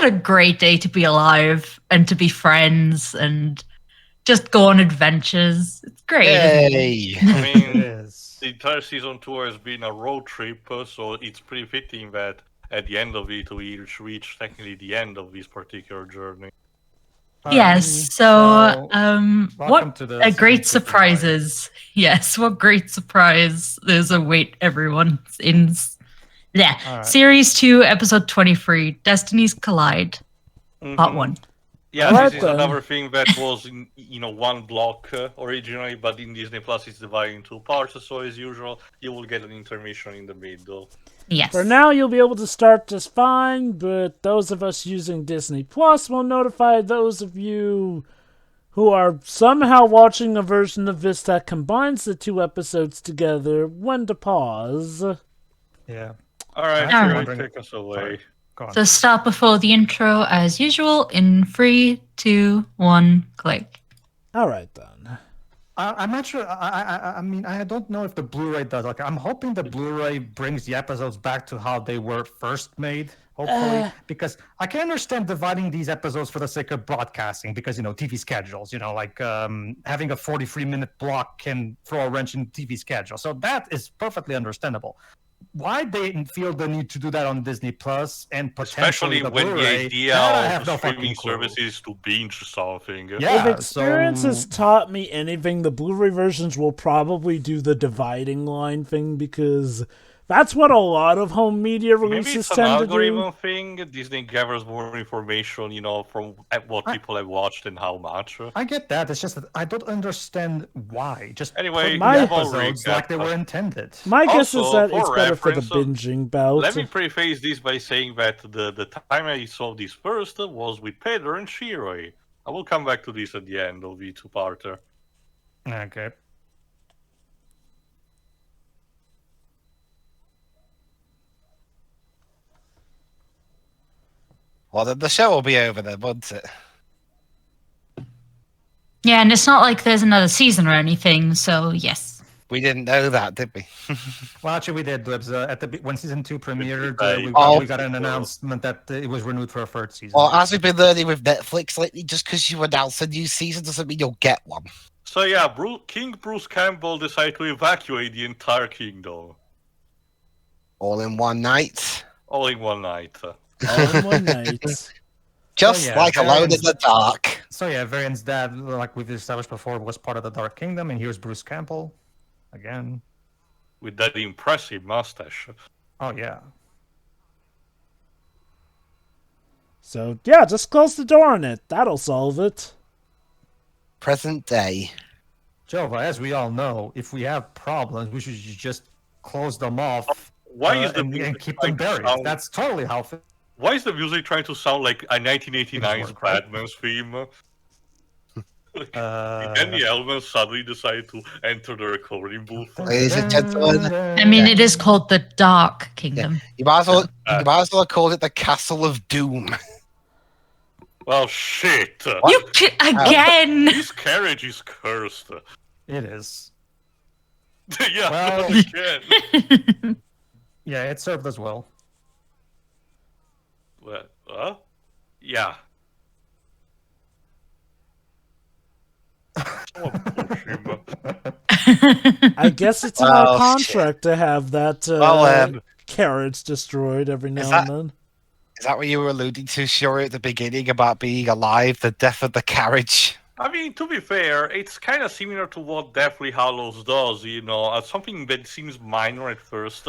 it a great day to be alive and to be friends and just go on adventures? It's great. Yay! I mean, It is. the entire season 2 has been a road trip, so it's pretty fitting that at the end of it we reach technically the end of this particular journey. Yes. So, welcome what to the a great season 2 surprises! Yes, what great surprise! There's a wait, everyone in. Yeah, Alright. Series 2, Episode 23, Destinies Collide, Part 1. Yeah, Alright this is then. another thing that was in one block originally, but in Disney Plus it's divided into 2 parts. So as usual, you will get an intermission in the middle. Yes. For now, you'll be able to start just fine, but those of us using Disney Plus will notify those of you who are somehow watching a version of this that combines the 2 episodes together when to pause. Yeah. All right, Alright. Troy, take us away. Sorry. Go on. So start before the intro as usual in 3, 2, 1, click. Alright then. I'm not sure. I mean, I don't know if the Blu-ray does. Like, I'm hoping the Blu-ray brings the episodes back to how they were first made. Hopefully, because I can understand dividing these episodes for the sake of broadcasting, because TV schedules. Like having a 43-minute block can throw a wrench in TV schedule. So that is perfectly understandable. Why they feel the need to do that on Disney Plus and potentially Especially the when the Blu-ray, idea that I of have no fucking streaming clue. services to binge something. Yeah, If experience so- has taught me anything, the Blu-ray versions will probably do the dividing line thing, because that's what a lot of home media Maybe releases it's an tend to algorithm do. thing. Disney gathers more information, from what people have watched and how much. I get that. It's just that I don't understand why. Just Anyway, put my- the small episodes recap. like they were intended. My guess is Also, that for it's better for the reference, binging bout. Let me preface this by saying that the time I saw this first was with Pedro and Shiroi. I will come back to this at the end of the 2-parter. Okay. Well, then the show will be over then, won't it? Yeah, and it's not like there's another season or anything, so yes. We didn't know that, did we? Well, actually, we did. It was, when season 2 premiered, Oh. we got an announcement that it was renewed for a 3rd season. Well, as we've been learning with Netflix lately, just because you announce a new season doesn't mean you'll get one. So yeah, King Bruce Campbell decided to evacuate the entire kingdom. All in one night. All in one night. All in one night. Just yeah, like Alone in Varian's- the Dark. So yeah, Varian's dad, like we've established before, was part of the Dark Kingdom, and here's Bruce Campbell again. With that impressive mustache. Oh yeah. So, yeah, just close the door on it. That'll solve it. Present day. Jova, as we all know, if we have problems, we should just close them off. Why is the and music keep trying them to buried? sound- That's totally how. Why is the music trying to sound like a 1989's work, right? Batman's theme? Uh, And the elements suddenly decide to enter the recording booth. Ladies and gentlemen, I mean, it is called the Dark Kingdom. You might as well have called it the Castle of Doom. Well, shit. Again! This carriage is cursed. It is. Yeah, Well- again. Yeah, it served as well. What? Huh? Yeah. Someone push him. I guess it's in our Well, contract to have that Well, carriage destroyed every now that- and then. Is that what you were alluding to, Shuri, at the beginning about being alive, the death of the carriage? I mean, to be fair, it's kind of similar to what Deathly Hallows does, something that seems minor at first,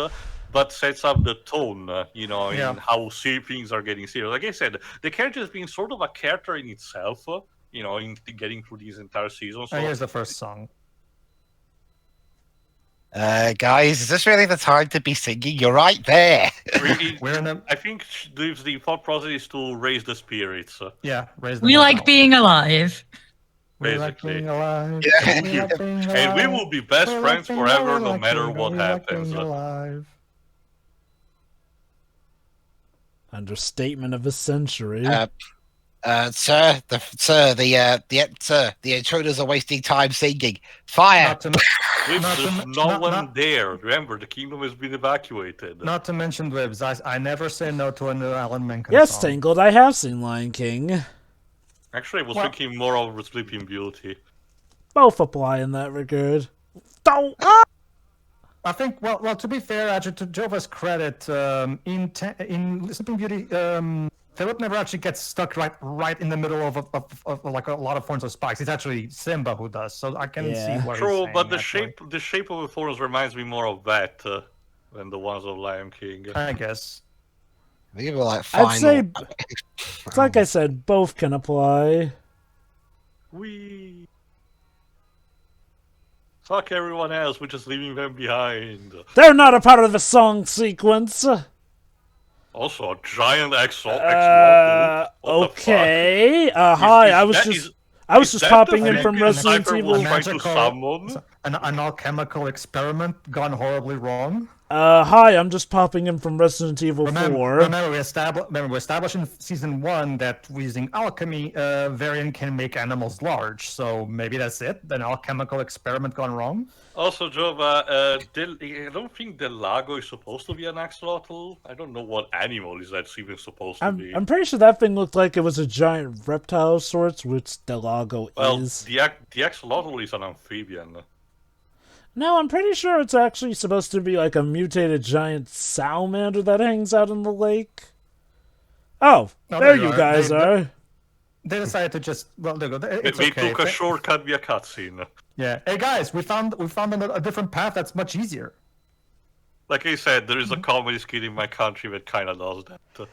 but sets up the tone, Yeah. in how things are getting serious. Like I said, the character has been sort of a character in itself, in getting through these entire seasons. So And here's the first song. Guys, is this really the time to be singing? You're right there. We're in a I think the thought process is to raise the spirits. yeah. Raise the We like morale. being alive. We like basically. being alive. Yeah. We like being And we alive. will be best We like friends being forever, alive. no We matter like what being- we like happens. being alive. Understatement of a century. Sir, the intruders are wasting time singing. Fire! Not to, Wibs, not to there's men- no not- one not- there. Remember, the kingdom has been evacuated. not to mention Wibs. I never say no to a new Alan Menken Yes, song. Tangled, I have seen Lion King. Actually, I was Well- thinking more of Sleeping Beauty. Both apply in that regard. Don't. I think, well, to be fair, actually, to Jova's credit, in Sleeping Beauty, Philip never actually gets stuck right in the middle of like a lot of thorns or spikes. It's actually Simba who does, so I can Yeah. see what True, he's saying, but the actually. shape of the thorns reminds me more of that than the ones of Lion King. I guess. We were like final. I'd say, it's like I said, both can apply. We fuck everyone else. We're just leaving them behind. They're not a part of the song sequence. Also, a giant axolotl. What Okay. the fuck? Hi, Is I was that- just is- I was is just that popping the in from freaking Resident sniper Evil. was trying to summon? An alchemical experiment gone horribly wrong. Hi, I'm just popping in from Resident Evil 4. Remember, we established in season 1 that using alchemy, variant can make animals large. So maybe that's it. An alchemical experiment gone wrong. Also, Jova, I don't think the Lago is supposed to be an axolotl. I don't know what animal is that's even supposed to be. I'm pretty sure that thing looked like it was a giant reptile of sorts, which Delago Well, is. the axolotl is an amphibian. No, I'm pretty sure it's actually supposed to be like a mutated giant salamander that hangs out in the lake. Oh, Oh, there there you you are. guys are. They decided to just there you go. It's We okay. took a shortcut via cutscene. Yeah. Hey guys, we found a different path that's much easier. Like I said, there is a comedy skit in my country that kind of does that.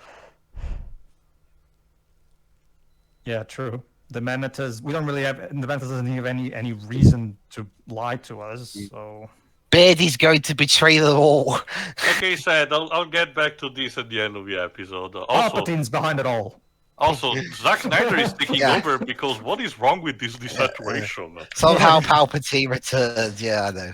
Yeah, true. The Manatas, we don't really have, the Manatas doesn't have any reason to lie to us, so. Beardy's going to betray them all. Like I said, I'll get back to this at the end of the episode. Also, Palpatine's behind it all. Zack Snyder is taking Yeah. over because what is wrong with this situation? Somehow Palpatine returned. Yeah, I know.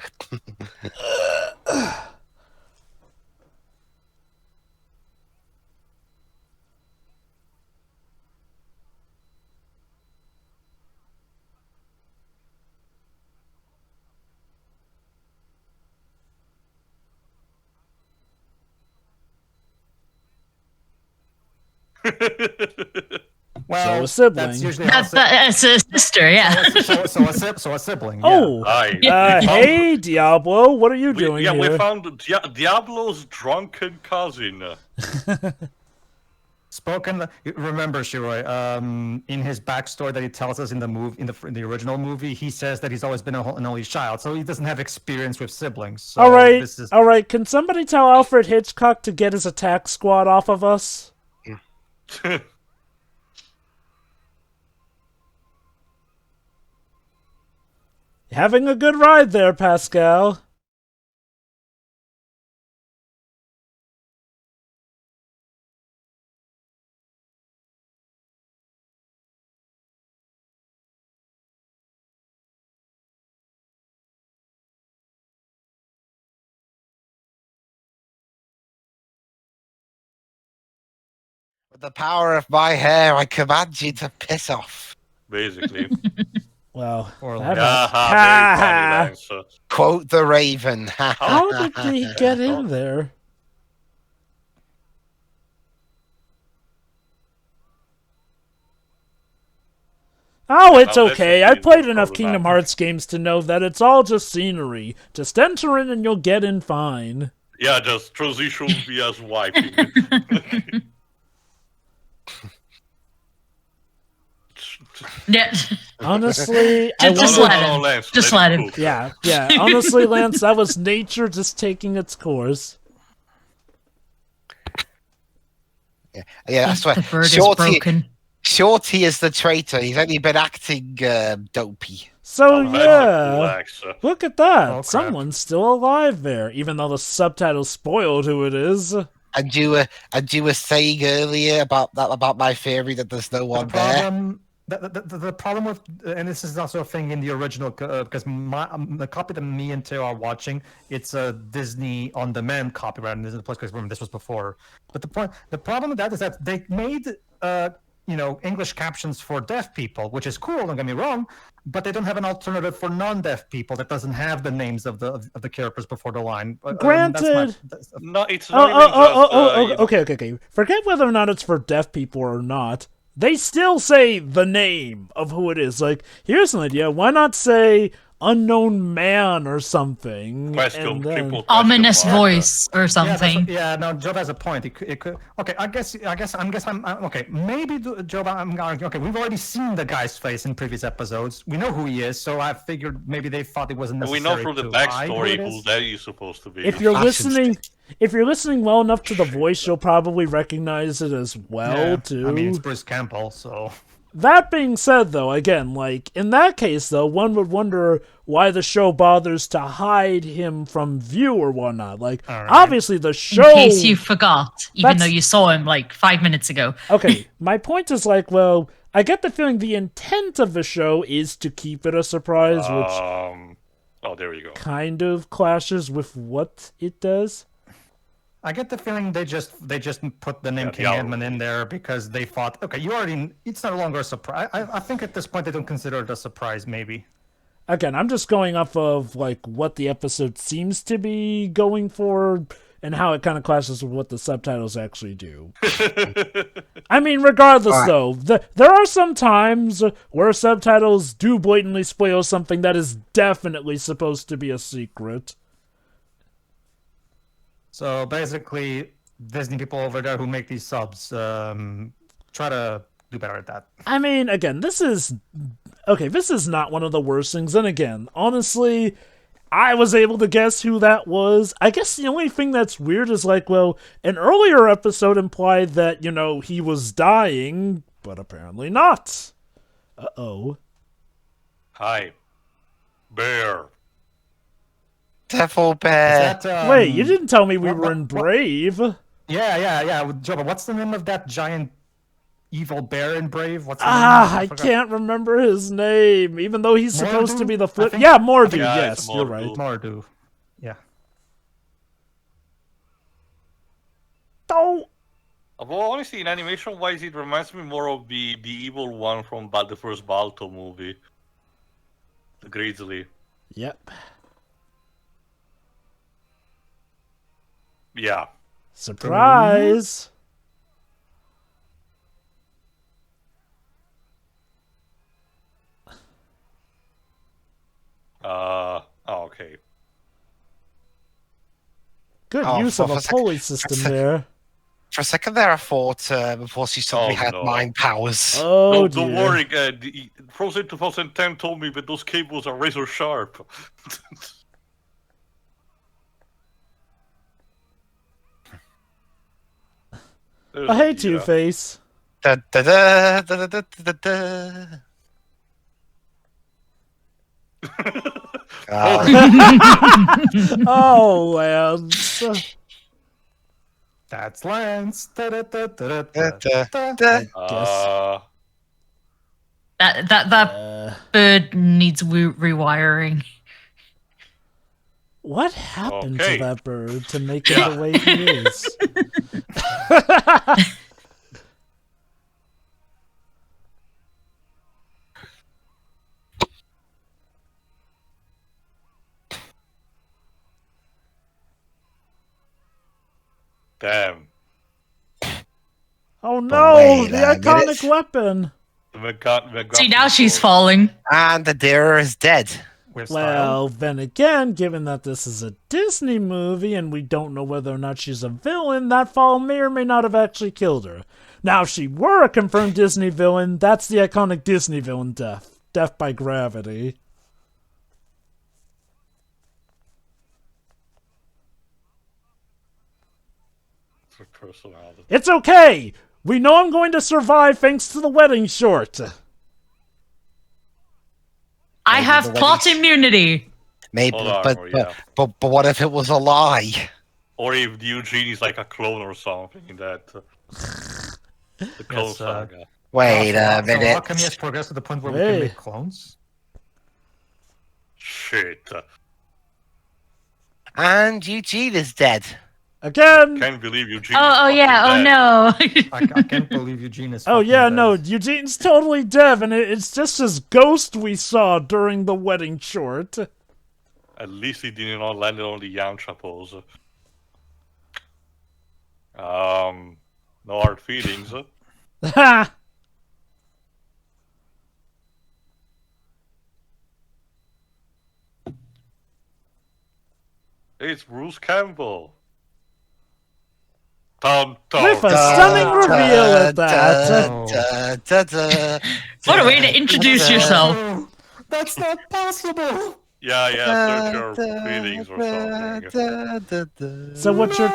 Well, a sibling. that's usually how That's a sister, yeah. so a sibling. Oh, Hi. hey Diablo, what are you doing we here? found Diablo's drunken cousin. Remember, Shiroi, in his backstory that he tells us in the original movie, he says that he's always been an only child, so he doesn't have experience with siblings. So all right, this is, all right. Can somebody tell Alfred Hitchcock to get his attack squad off of us? Having a good ride there, Pascal. With the power of my hair, I command you to piss off. Basically. Well, Or that like- was- Very funny, Lance. Quote the Raven. How did he get in there? Oh, it's Well, that's okay. just I played being enough Kingdom problematic. Hearts games to know that it's all just scenery. Just enter in and you'll get in fine. Yeah, just transition via swiping. Yeah. Honestly, Just let him. Lance, Just let let it him. cook. yeah, yeah. Honestly, Lance, that was nature just taking its course. Yeah, I swear. The bird is Shorty, broken. Shorty is the traitor. He's only been acting dopey. So That's a yeah, cool axe. look at that. Oh, crap. Someone's still alive there, even though the subtitles spoiled who it is. And you were saying earlier about my theory that there's no one there. The problem with, and this is also a thing in the original, because the copy that me and Teo are watching, it's a Disney on demand copy rather than Disney Plus, because remember this was before. But the problem with that is that they made English captions for deaf people, which is cool. Don't get me wrong, but they don't have an alternative for non-deaf people that doesn't have the names of the characters before the line. Granted. No, it's not even just... Okay. Forget whether or not it's for deaf people or not. They still say the name of who it is. Like, here's an idea. Why not say unknown man or something? Question, triple question Ominous mark. voice or something. No, Job has a point. It could. Okay, I guess I'm okay. Maybe Job, okay. We've already seen the guy's face in previous episodes. We know who he is, so I figured maybe they thought it wasn't And we necessary. know from the to hide backstory who it who is. that is supposed to be. If you're listening well enough to the voice, you'll probably recognize it as well, too. I mean, it's Bruce Campbell, so. That being said, though, again, like, in that case, though, one would wonder why the show bothers to hide him from view or whatnot. Like, obviously the show... In case you forgot, even though you saw him like 5 minutes ago. Okay, my point is, like, well, I get the feeling the intent of the show is to keep it a surprise, which... Oh, there you go. Kind of clashes with what it does. I get the feeling they just put the name King Edmund in there because they thought, okay, it's no longer a surprise. I think at this point they don't consider it a surprise, maybe. Again, I'm just going off of, like, what the episode seems to be going for and how it kind of clashes with what the subtitles actually do. I mean, regardless, though, there are some times where subtitles do blatantly spoil something that is definitely supposed to be a secret. So basically, Disney people over there who make these subs try to do better at that. I mean, again, this is not one of the worst things. And again, honestly, I was able to guess who that was. I guess the only thing that's weird is, like, well, an earlier episode implied that, he was dying, but apparently not. Uh-oh. Hi. Bear. Devil Bear. Wait, you didn't tell me we were in Brave. Yeah. Joe, but what's the name of that giant evil bear in Brave? What's the name? I can't remember his name, even though he's supposed to be the flip. think- Yeah, Mordu, Yeah, yes, it's you're Mordu. right. Mardu. Yeah. Oh, Well, honestly, in animation-wise, it reminds me more of the evil one from the first Balto movie. The Grizzly. yep. Yeah. Surprise! Oh, okay. Good Oh, use of for a a sec- pulley system there. For a second there, I thought before she suddenly had no. mind powers. Oh, No, dear. don't worry. Frozen 2010 told me that those cables are razor sharp. Oh, hey, Two-Face. Da, da, da, da, da, da, da. Oh, Lance. That's Lance. Da, da, da, da, Da, da, da, da. da. That bird needs rewiring. What happened Okay. to that bird to make it the way he is? Damn. Oh no, wait the a iconic minute. weapon. See, now she's falling. And the deer is dead. With style. Well, then again, given that this is a Disney movie and we don't know whether or not she's a villain, that fall may or may not have actually killed her. Now, if she were a confirmed Disney villain, that's the iconic Disney villain death. Death by gravity. For personality. It's okay! We know I'm going to survive thanks to the wedding short. I have plot immunity. Maybe, Hold on, but, yeah. but what if it was a lie? Or if Eugene is like a clone or something that. The clone Yes, saga. Wait a So how minute. come he has progressed to the point where we Hey. can make clones? Shit. And Eugene is dead. Again. Can't believe Eugene. Oh is yeah. Oh fucking dead. no. I can't believe Eugene is. Oh fucking yeah, dead. no, Eugene's totally dead, and it's just his ghost we saw during the wedding short. At least he did not land on the Yamcha pose. No hard feelings. Ha! It's Bruce Campbell. Dun, dun, With a dun. stunning reveal at that. What a way to introduce yourself. No, that's not possible. Yeah, search your feelings or something. So what's your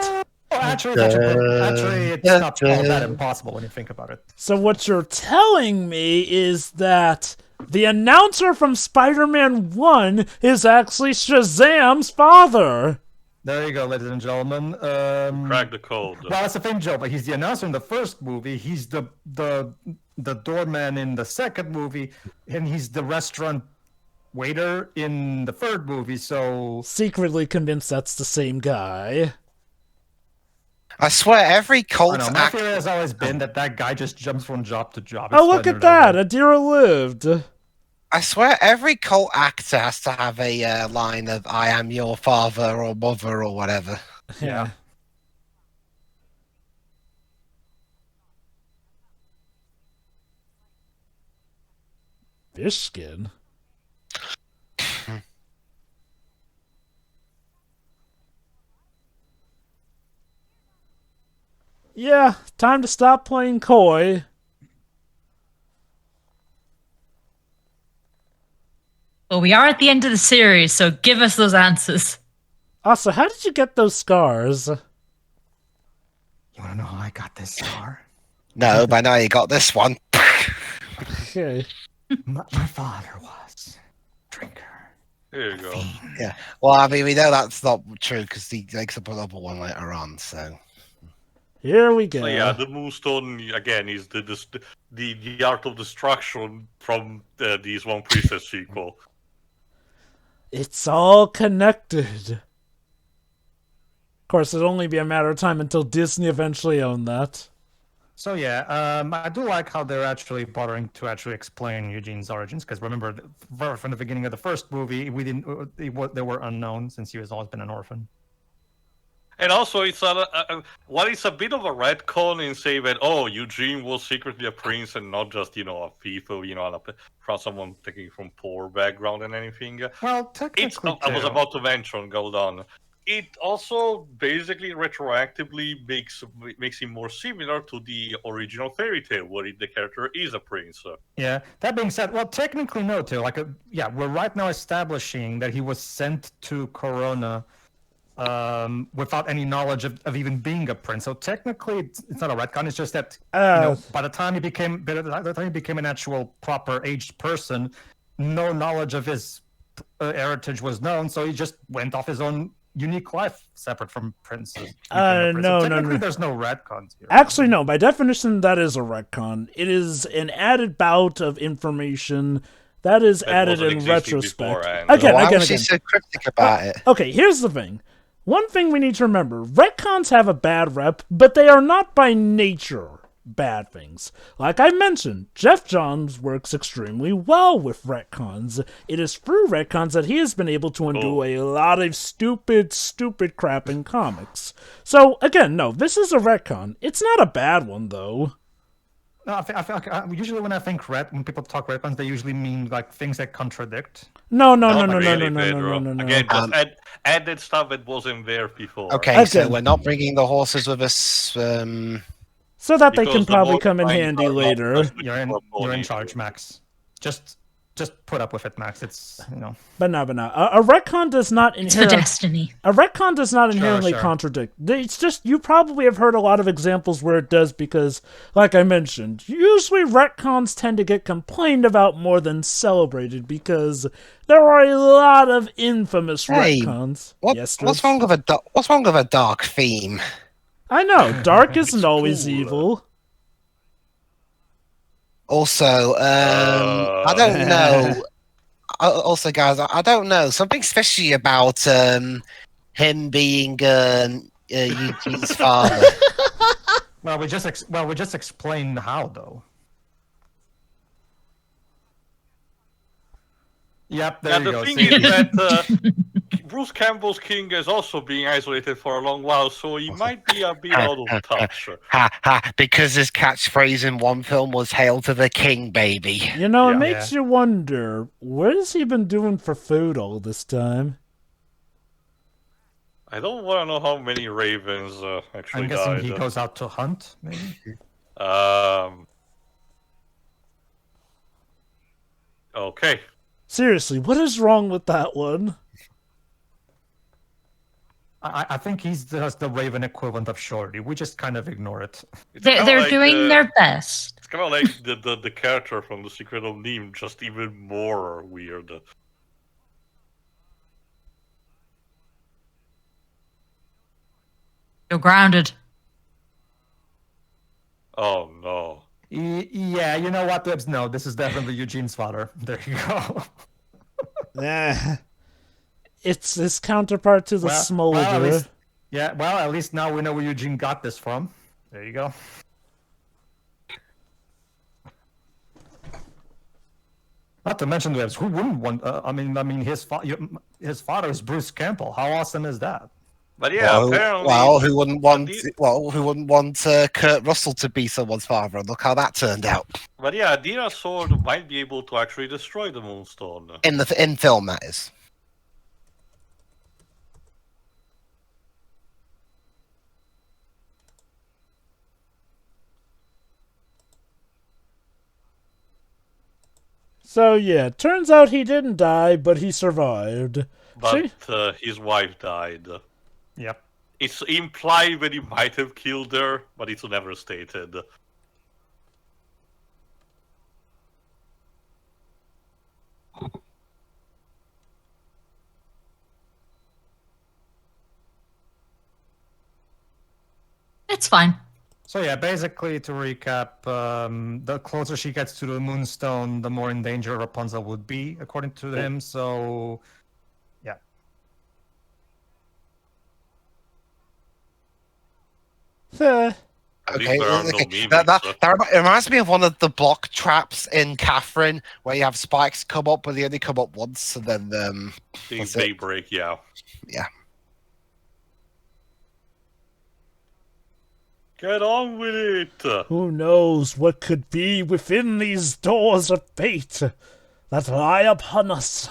Actually, it's not all that impossible when you think about it. so what you're telling me is that the announcer from Spider-Man 1 is actually Shazam's father. There you go, ladies and gentlemen. Crack the code. Well, that's the thing, Joe. But he's the announcer in the first movie. He's the doorman in the second movie, and he's the restaurant waiter in the third movie. So Secretly convinced that's the same guy. I swear, every I cult know. My actor. theory has always been that guy just jumps from job to job. Oh, look at that! Adira lived. I swear, every cult actor has to have a line of "I am your father" or "mother" or whatever. Yeah. Fish skin. Yeah, time to stop playing coy. Well, we are at the end of the series, so give us those answers. Also, how did you get those scars? You want to know how I got this scar? No, by now you got this one. Okay. My father was a drinker. There you go. Yeah. Well, I mean, we know that's not true because he makes up another one later on. So. Here we go. So yeah, the Moonstone again is the art of destruction from this One Princess sequel. It's all connected. Of course, it'll only be a matter of time until Disney eventually owned that. So yeah, I do like how they're actually bothering to actually explain Eugene's origins. Because remember, from the beginning of the first movie, we didn't. They were unknown since he has always been an orphan. And also, it's well, it's a bit of a retcon in saying that Eugene was secretly a prince and not just a thief, from someone taking from poor background and anything. Well, technically, I was about to mention. Go on. It also basically retroactively makes him more similar to the original fairy tale, where the character is a prince. Yeah. That being said, well, technically no, too. We're right now establishing that he was sent to Corona without any knowledge of even being a prince. So technically, it's not a retcon. It's just that by the time he became an actual proper aged person, no knowledge of his heritage was known. So he just went off his own unique life, separate from princes. No. There's no retcons here. Actually, no. By definition, that is a retcon. It is an added bout of information that is added wasn't in existing retrospect. beforehand. Why was he so cryptic about it? Okay, here's the thing. One thing we need to remember, retcons have a bad rep, but they are not by nature bad things. Like I mentioned, Jeff Johns works extremely well with retcons. It is through retcons that he has been able to undo a lot of stupid crap in comics. So, again, no, this is a retcon. It's not a bad one, though. No, I feel like usually when when people talk retcons, they usually mean like things that contradict. No. Again, just added stuff that wasn't there before. Okay, so we're not bringing the horses with us. So that they Because can the probably more come in lines handy are not later. just You're in bodies. charge, Max. Just put up with it, Max. It's But no. A retcon does not It's for inherently. destiny. A retcon does not inherently sure. contradict. It's just, you probably have heard a lot of examples where it does because, like I mentioned, usually retcons tend to get complained about more than celebrated because there are a lot of infamous retcons. Yes, What's wrong with a dark theme? I know, dark isn't always cool. evil. Also, I don't know. Also, guys, I don't know. Something fishy about him being Eugene's father. Well, we just explained how though. Yep, there Yeah, you the go. thing See? is that Bruce Campbell's king is also being isolated for a long while, so he might be a bit out of touch. Ha ha! Because his catchphrase in one film was "Hail to the King, baby." You know, it Yeah. makes you wonder, what has he been doing for food all this time? I don't want to know how many ravens actually I'm guessing died. he goes out to hunt, maybe. Okay. Seriously, what is wrong with that one? I think he's just the Raven equivalent of Shorty. We just kind of ignore it. It's They're, kinda they're like, doing their best. It's kind of like the character from The Secret of Neem, just even more weird. You're grounded. Oh no. Yeah, you know what, Dibs? No, this is definitely Eugene's father. There you go. It's his counterpart to the Well, smolder. at least, at least now we know where Eugene got this from. There you go. Not to mention, Dibs, who wouldn't want? I mean, his father is Bruce Campbell. How awesome is that? But yeah, Well, apparently. who wouldn't want? Who wouldn't want Kurt Russell to be someone's father? And look how that turned out But yeah, Dina's sword might be able to actually destroy the Moonstone. in film. That is. So yeah, turns out he didn't die, but he survived. But his wife died. Yep. It's implied that he might have killed her, but it's never stated. It's fine. So yeah, basically to recap, the closer she gets to the Moonstone, the more in danger Rapunzel would be, according to him. So, yeah. At least Okay, there are no okay. mimics. It reminds me of one of the block traps in Catherine, where you have spikes come up, but they only come up once, and then that's They it. break, yeah. Yeah. Get on with it! Who knows what could be within these doors of fate that lie upon us?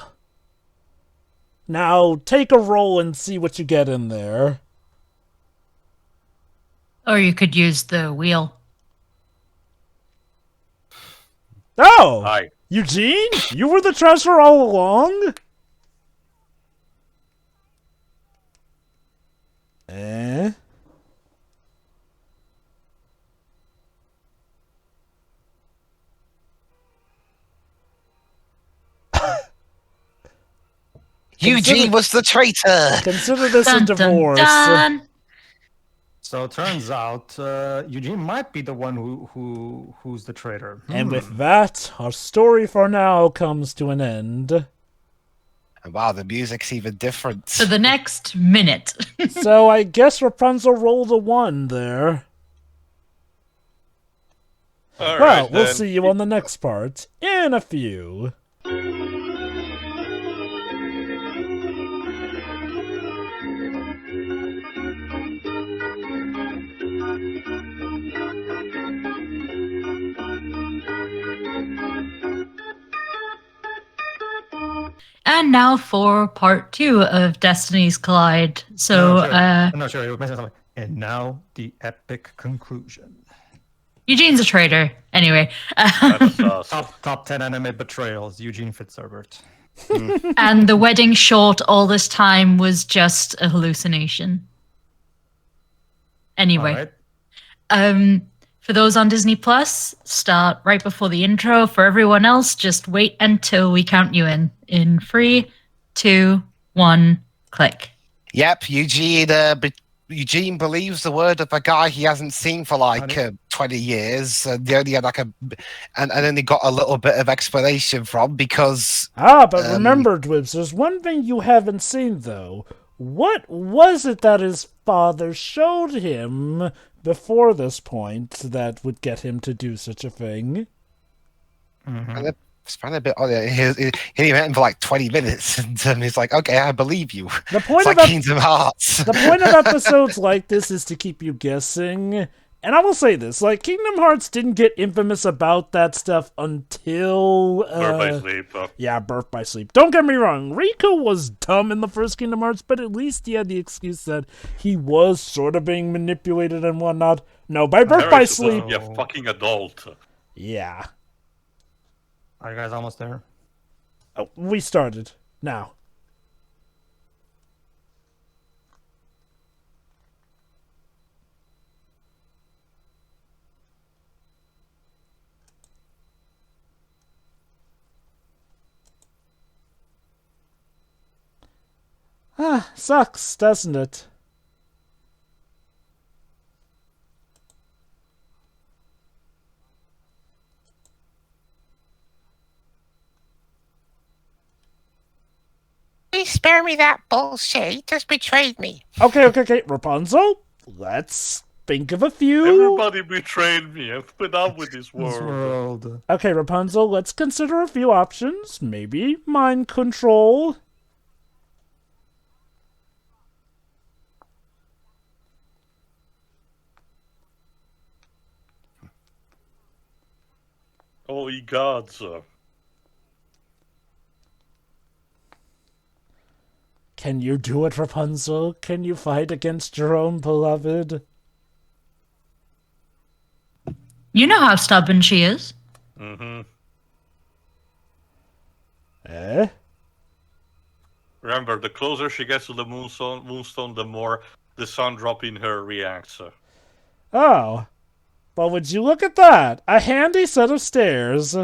Now, take a roll and see what you get in there. Or you could use the wheel. Oh! Hi. Eugene? You were the treasure all along? Eh? Eugene was the traitor. Consider this a Dun, dun, divorce. dun. So it turns out Eugene might be the one who's the traitor. And with that, our story for now comes to an end. And wow, the music's even different. For the next minute. So I guess Rapunzel rolled a 1 there. All Well, right, we'll then. see you on the next part in a few. And now for part 2 of Destinies Collide. So, I'm not sure. He was mentioning something. And now the epic conclusion. Eugene's a traitor. Anyway. That's us. Top 10 anime betrayals. Eugene Fitzherbert. And the wedding short all this time was just a hallucination. Anyway. All right. For those on Disney Plus, start right before the intro. For everyone else, just wait until we count you in. In 3, 2, 1, click. Yep, Eugene believes the word of a guy he hasn't seen for like 20 years, and they only had like and then he got a little bit of explanation from because. But remember, Dwibs, there's one thing you haven't seen, though. what was it that his father showed him before this point that would get him to do such a thing? It's kind of a bit odd. He met him for like 20 minutes, and he's like, "Okay, I believe you." The point It's like Kingdom Hearts. The point of episodes like this is to keep you guessing. And I will say this, like, Kingdom Hearts didn't get infamous about that stuff until... Birth by Sleep. Yeah, Birth by Sleep. Don't get me wrong, Riku was dumb in the first Kingdom Hearts, but at least he had the excuse that he was sort of being manipulated and whatnot. No, by Birth by Sleep... You're a fucking adult. Yeah. Are you guys almost there? Oh, we started. Now. Sucks, doesn't it? Please spare me that bullshit. He just betrayed me. Okay. Rapunzel, let's think of a few. Everybody betrayed me and put up with this world. Okay, Rapunzel, let's consider a few options. Maybe mind control. Oh, ye gods. Can you do it, Rapunzel? Can you fight against your own beloved? You know how stubborn she is. Mm-hmm. Eh? Remember, the closer she gets to the moonstone, the more the sun drop in her reacts. Oh. Well, would you look at that? A handy set of stairs.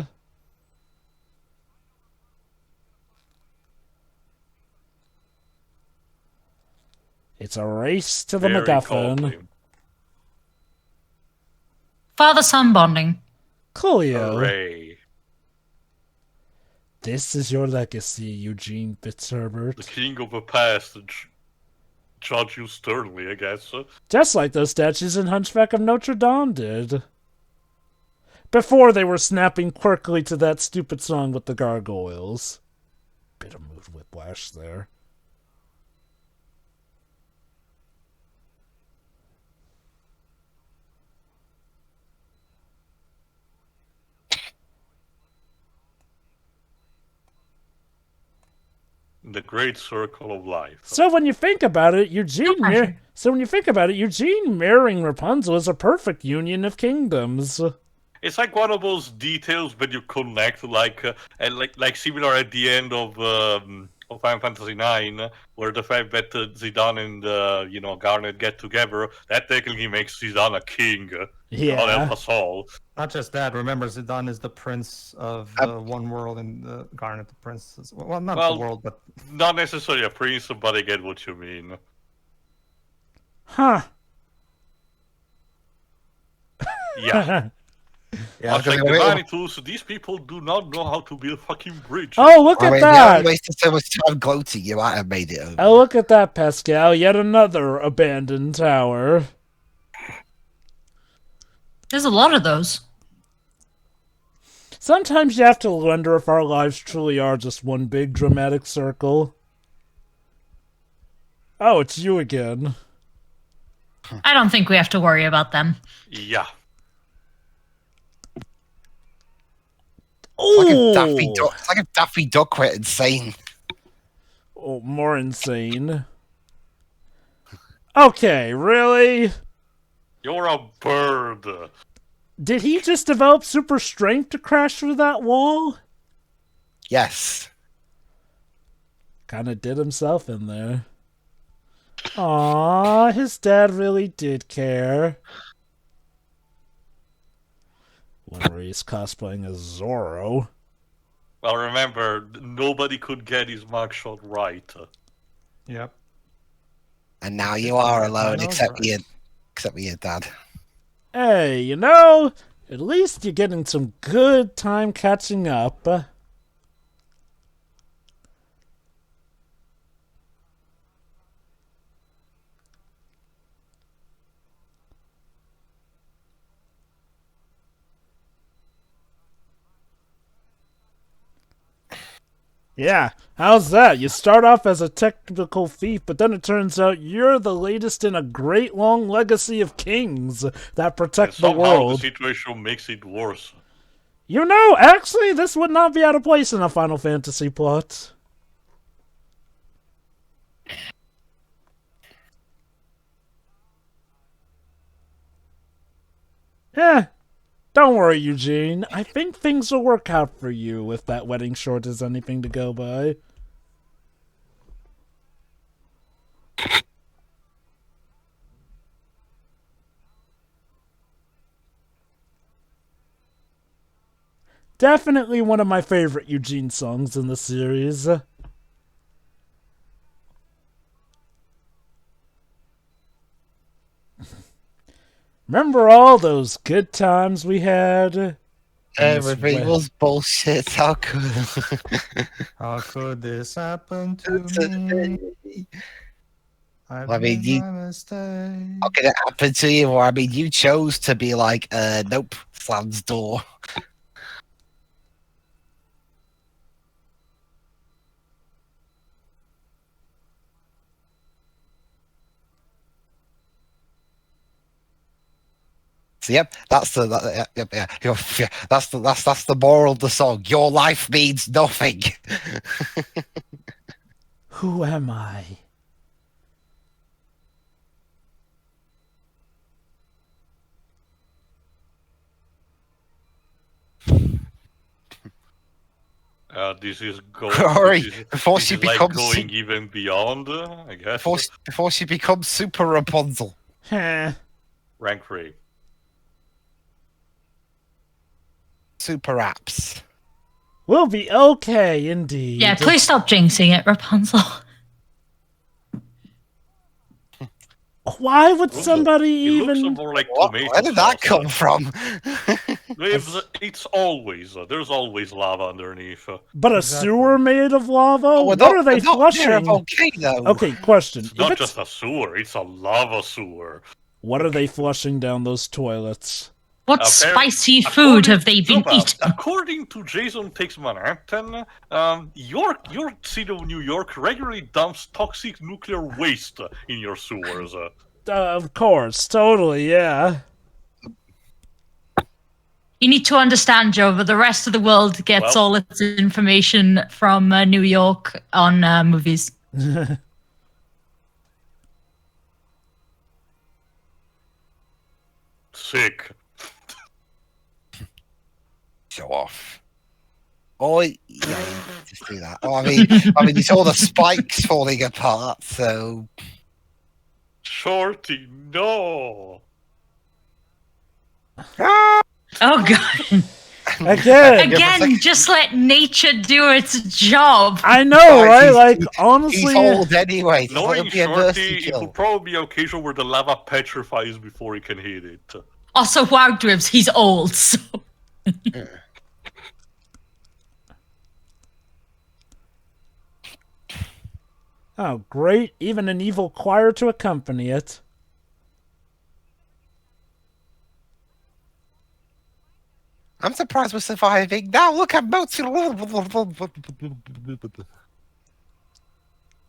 It's a race to the Very MacGuffin. calming. Father-son bonding. Coolio. Hooray. This is your legacy, Eugene Fitzherbert. The king of the past judge you sternly, I guess. Just like those statues in Hunchback of Notre Dame did. Before they were snapping quirkily to that stupid song with the gargoyles. Bit of mood whiplash there. The great circle of life. So when you think about it, Eugene marrying Rapunzel is a perfect union of kingdoms. It's like one of those details when you connect, like similar at the end of Final Fantasy IX, where the fact that Zidane and Garnet get together, that technically makes Zidane a king. Yeah. God help us all. Not just that. Remember, Zidane is the prince of one world, and Garnet the princess. Well, not the world, but not necessarily a prince, but I get what you mean. Huh. Yeah. Yeah, Much like the Manitous, these people do not know how to build fucking bridges. Oh, look at that! You wasted so much time gloating, you might have made it over. Oh, look at that, Pascal. Yet another abandoned tower. There's a lot of those. Sometimes you have to wonder if our lives truly are just one big dramatic circle. Oh, it's you again. I don't think we have to worry about them. Yeah. It's like if Daffy Duck went insane. Oh, more insane. Okay, really? You're a bird. Did he just develop super strength to crash through that wall? Yes. Kinda did himself in there. Aww, his dad really did care. Whenever he's cosplaying as Zorro. Well, remember, nobody could get his mugshot right. Yep. And now you are alone, except for your dad. Hey, at least you're getting some good time catching up. Yeah, how's that? You start off as a technical thief, but then it turns out you're the latest in a great long legacy of kings that protect the Somehow world. the situation makes it worse. You know, actually, this would not be out of place in a Final Fantasy plot. Don't worry, Eugene. I think things will work out for you if that wedding short is anything to go by. Definitely one of my favorite Eugene songs in the series. Remember all those good times we had? Everything was bullshit. How could How could this happen to me? I've I mean, made my mistake. how could it happen to you? Or I mean, you chose to be like, nope, slams door. So yep, that's the that's the moral of the song. Your life means nothing. Who am I? This is going. Hurry, this is, before this she is like becomes going even beyond. I guess. before she becomes Super Rapunzel. Heh. Rank 3. Super apps. We'll be okay, indeed. Yeah, please stop jinxing it, Rapunzel. Why would somebody It looks even... more like What? tomato Where did that sauce. come from? It's always there's always lava underneath. But a Exactly. sewer made of lava? Oh, What are they flushing? A volcano. Okay, question. It's If not it's... just a sewer; it's a lava sewer. What are they flushing down those toilets? What Apparently- spicy food have they been Zuba, eating? According to Jason Takes Manhattan, your city of New York regularly dumps toxic nuclear waste in your sewers. Of course, totally, yeah. You need to understand, Joe, but the rest of the world gets Well- all its information from New York on movies. Sick. Show off. Oh, yeah, just do that. Oh, I mean, it's all the spikes falling apart. So Shorty, no. Oh god! Again, Again, just let nature do its job. I know, Guys, right? he's- Like, he's honestly... old anyway. Just let Knowing him be a mercy Shorty, it kill. will probably be an occasion where the lava petrifies before he can hit it. Also, wow, Dwibs, he's old, so... Oh, great. Even an evil choir to accompany it. I'm surprised we're surviving. Now look at Mozart.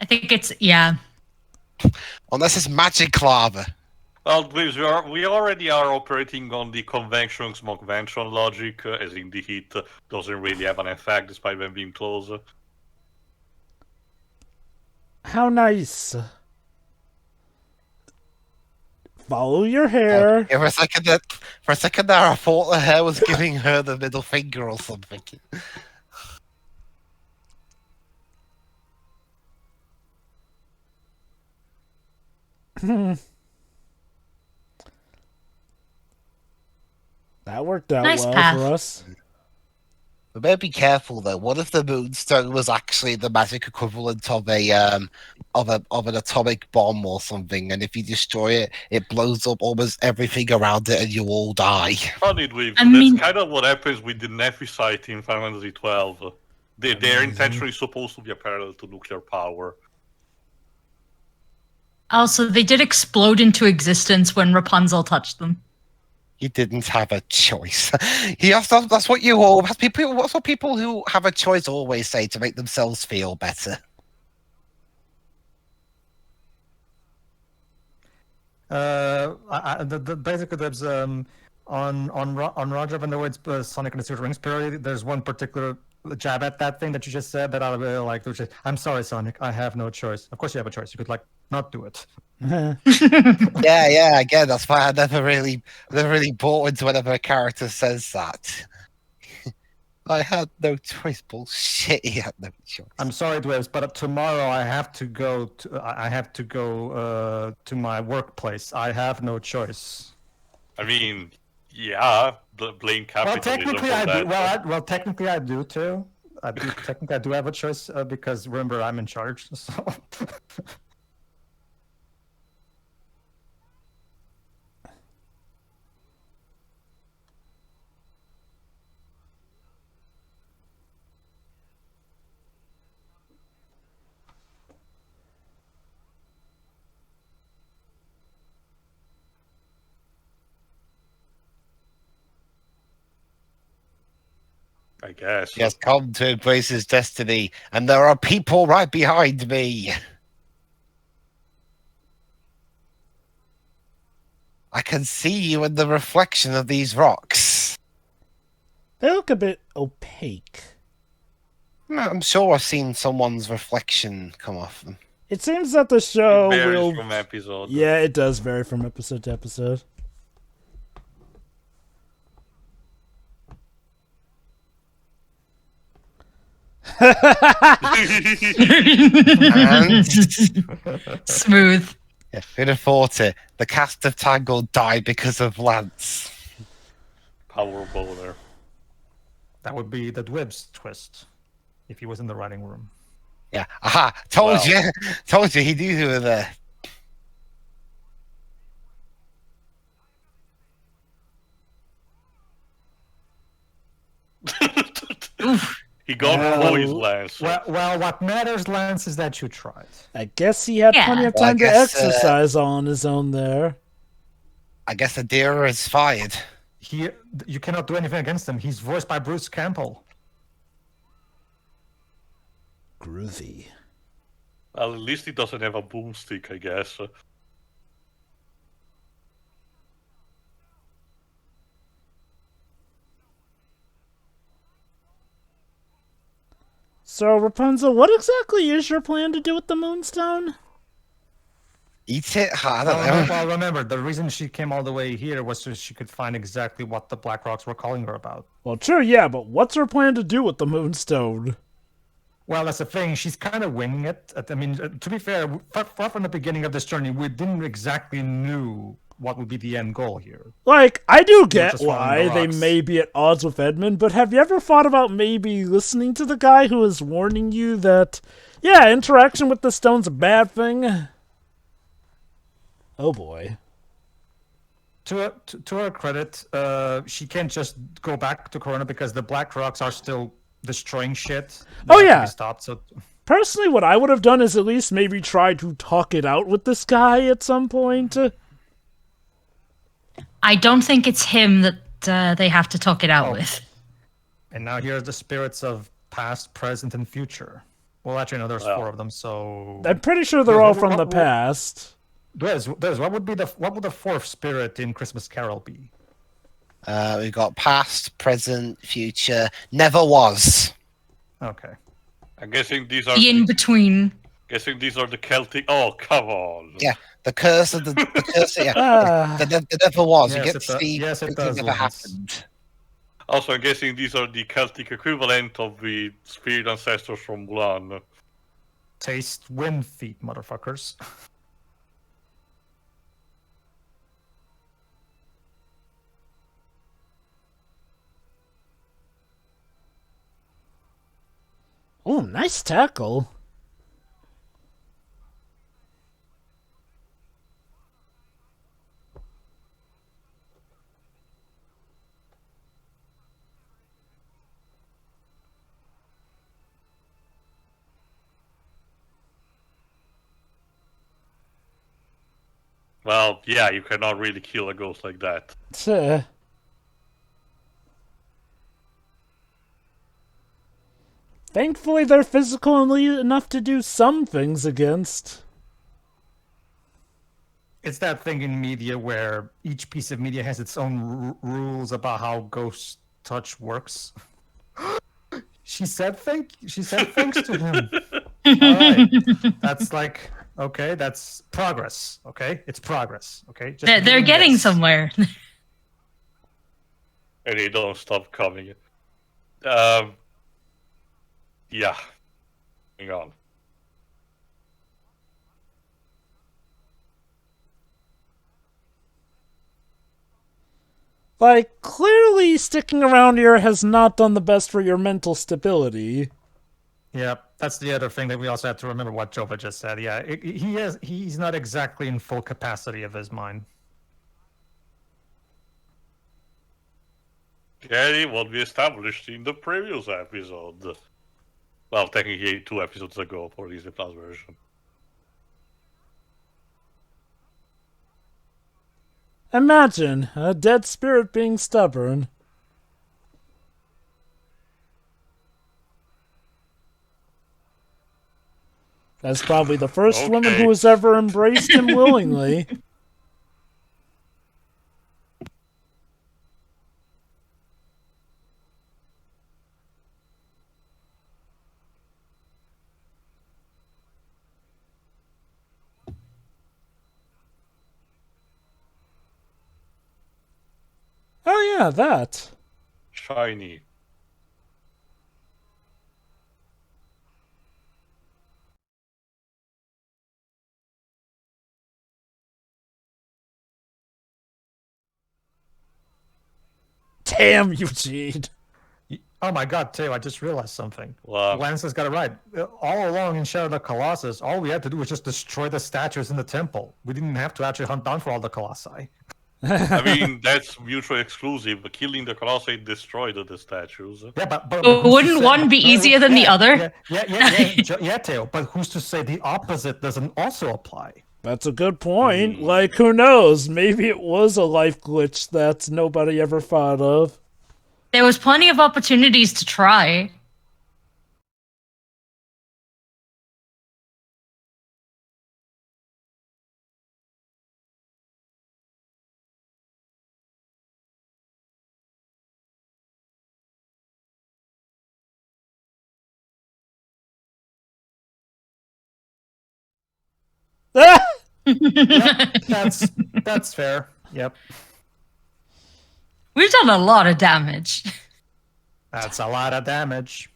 I think it's, yeah. Unless it's magic lava. Well, please, we already are operating on the conventions convention logic, as in the heat doesn't really have an effect despite them being close. How nice. Follow your hair. Yeah, for a second there, I thought the hair was giving her the middle finger or something. That worked out Nice well path. for us. We better be careful though. What if the moonstone was actually the magic equivalent of an atomic bomb or something? And if you destroy it, it blows up almost everything around it, and you all die. Funny, Dweeb, I mean- that's kind of what happens with the Nephesite in Final Fantasy XII. They're intentionally supposed to be a parallel to nuclear power. Also, they did explode into existence when Rapunzel touched them. You didn't have a choice. That's what you all. That's what people who have a choice always say to make themselves feel better. Basically, there's on Roger when there was Sonic and the Super Rings parody. There's one particular jab at that thing that you just said that I really like. Which is, I'm sorry, Sonic, I have no choice. Of course, you have a choice. You could like not do it. Yeah. Again, that's why I never really bought into whenever a character says that. I had no choice. Bullshit. He had no choice. I'm sorry, Dwebs, but tomorrow I have to go to my workplace. I have no choice. I mean, yeah, blame Well, capitalism technically for I do. that. Well, technically I do too. Technically I do have a choice because remember I'm in charge. So. I guess. He has come to embrace his destiny, and there are people right behind me. I can see you in the reflection of these rocks. They look a bit opaque. I'm sure I've seen someone's reflection come off them. It seems that the show It varies will. from episode. Yeah, it does vary from episode to episode. And Smooth. yeah, who'd have thought it? The cast of Tangled died because of Lance. Power boner. That would be the Dwebs twist if he was in the writing room. Yeah, aha! Told Wow. you, told you. He knew you were there. He got Well, poised, Lance. Well, what matters, Lance, is that you tried. I guess he had Yeah. plenty of Well, I time to guess, exercise on his own there. I guess Adira is fired. You cannot do anything against him. He's voiced by Bruce Campbell. Groovy. Well, at least he doesn't have a boomstick, I guess. So, Rapunzel, what exactly is your plan to do with the Moonstone? Eat it? I don't know. Well, remember, the reason she came all the way here was so she could find exactly what the Black Rocks were calling her about. Well, true, yeah, but what's her plan to do with the Moonstone? Well, that's the thing. She's kind of winging it. I mean, to be fair, far from the beginning of this journey, we didn't exactly knew what would be the end goal here. Like, I do get just following why the they rocks. may be at odds with Edmund, but have you ever thought about maybe listening to the guy who is warning you that, yeah, interaction with the stone's a bad thing? Oh boy. To her credit, she can't just go back to Corona because the Black Rocks are still destroying shit. They Oh, have to yeah. be stopped, so Personally, what I would have done is at least maybe try to talk it out with this guy at some point. I don't think it's him that they have to talk it out Oh. with. And now here's the spirits of past, present, and future. Well, actually, no, there's Well. 4 of them. So I'm pretty sure they're Yeah, all what- from the what- past. Des, what would the 4th spirit in Christmas Carol be? We've got past, present, future, never was. Okay. I'm guessing these are The in between. the Celtic. Oh, come on. Yeah, the curse of the curse. Yeah, Ah. the never was. Yes, you get it to does. see Yes, it things does, that never Lance. happened. Also, I'm guessing these are the Celtic equivalent of the spirit ancestors from Mulan. Taste wind feet, motherfuckers. Oh, nice tackle. Well, yeah, you cannot really kill a ghost like that. Tch. Thankfully, they're physical enough to do some things against. It's that thing in media where each piece of media has its own rules about how ghost touch works. She said thanks to him. All right. That's like, okay, that's progress. Okay, it's progress. Okay, just They're doing getting this. somewhere. And they don't stop coming. Yeah. Hang on. Like, clearly sticking around here has not done the best for your mental stability. Yeah, that's the other thing that we also have to remember what Jova just said. Yeah, he's not exactly in full capacity of his mind. Yeah, what we established in the previous episode. Well, technically 2 episodes ago for Disney Plus version. Imagine a dead spirit being stubborn. That's probably the first woman who has ever embraced him willingly. Oh yeah, that. Shiny. Damn, Eugene! Oh my god, Teo, I just realized something. Wow. Lance has got it right. All along in Shadow of the Colossus, all we had to do was just destroy the statues in the temple. We didn't have to actually hunt down for all the colossi. I mean, that's mutually exclusive. Killing the Colossi destroyed the statues. Yeah, but Wouldn't one be easier than the other? Yeah, Teo. But who's to say the opposite doesn't also apply? That's a good point. Like, who knows? Maybe it was a life glitch that nobody ever thought of. There was plenty of opportunities to try. Yep, that's fair. Yep. We've done a lot of damage. That's a lot of damage.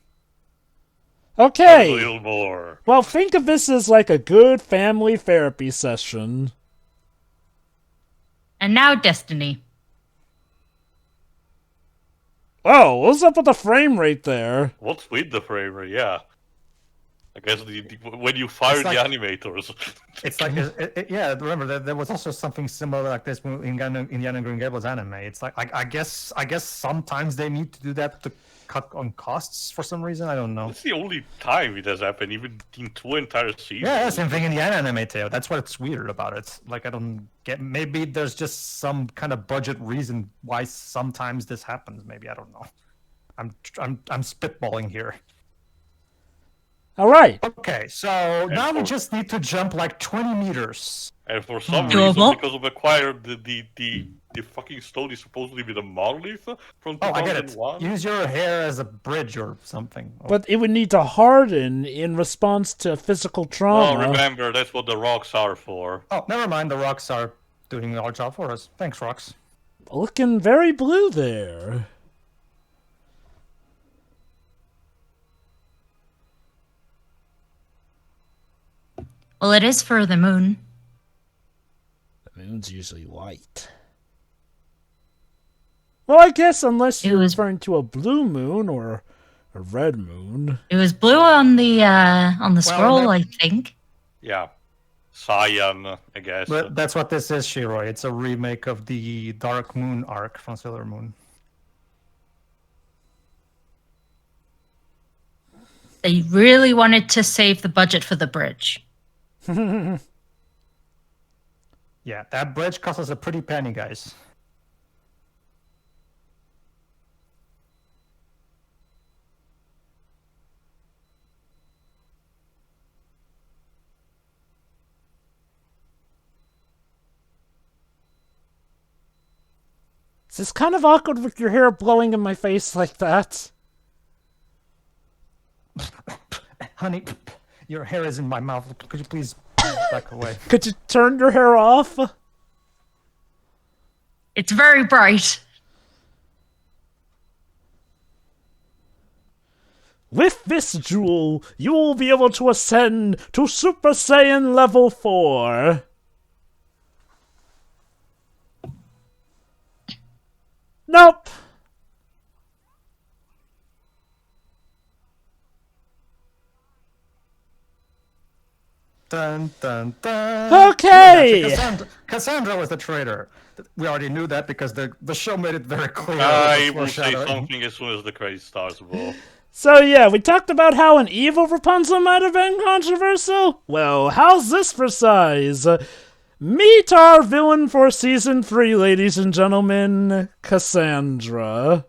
Okay. A little more. Well, think of this as like a good family therapy session. And now Destiny. Oh, what's up with the frame rate there? What's with the frame rate? Yeah. I guess when you fire the animators. It's like, yeah. Remember, there was also something similar like this in Indiana Green Gables anime. It's like, I guess sometimes they need to do that to cut on costs for some reason. I don't know. It's the only time it has happened, even in 2 entire seasons. Yeah, same thing in the anime too. That's what's weird about it. Like, I don't get. Maybe there's just some kind of budget reason why sometimes this happens. Maybe I don't know. I'm spitballing here. All right. Okay, so now we just need to jump like 20 meters. And for some reason, because of acquired the fucking stone is supposedly be the monolith from 2001. Oh, I get it. Use your hair as a bridge or something. But it would need to harden in response to physical trauma. Oh, remember, that's what the rocks are for. Oh, never mind. The rocks are doing our job for us. Thanks, rocks. Looking very blue there. Well, it is for the moon. The moon's usually white. Well, I guess unless you're referring to a blue moon or a red moon. It was blue on the scroll, I think. Yeah. Cyan, I guess. But that's what this is, Shiroi. It's a remake of the Dark Moon arc from Sailor Moon. They really wanted to save the budget for the bridge. Yeah, that bridge cost us a pretty penny, guys. It's just kind of awkward with your hair blowing in my face like that. Honey, your hair is in my mouth. Could you please back away? Could you turn your hair off? It's very bright. With this jewel, you will be able to ascend to Super Saiyan level 4. Nope. Dun dun dun. Okay. Cassandra was the traitor. We already knew that because the show made it very clear. I will say something as soon as the credits starts, bro. So yeah, we talked about how an evil Rapunzel might have been controversial. Well, how's this for size? Meet our villain for season 3, ladies and gentlemen, Cassandra.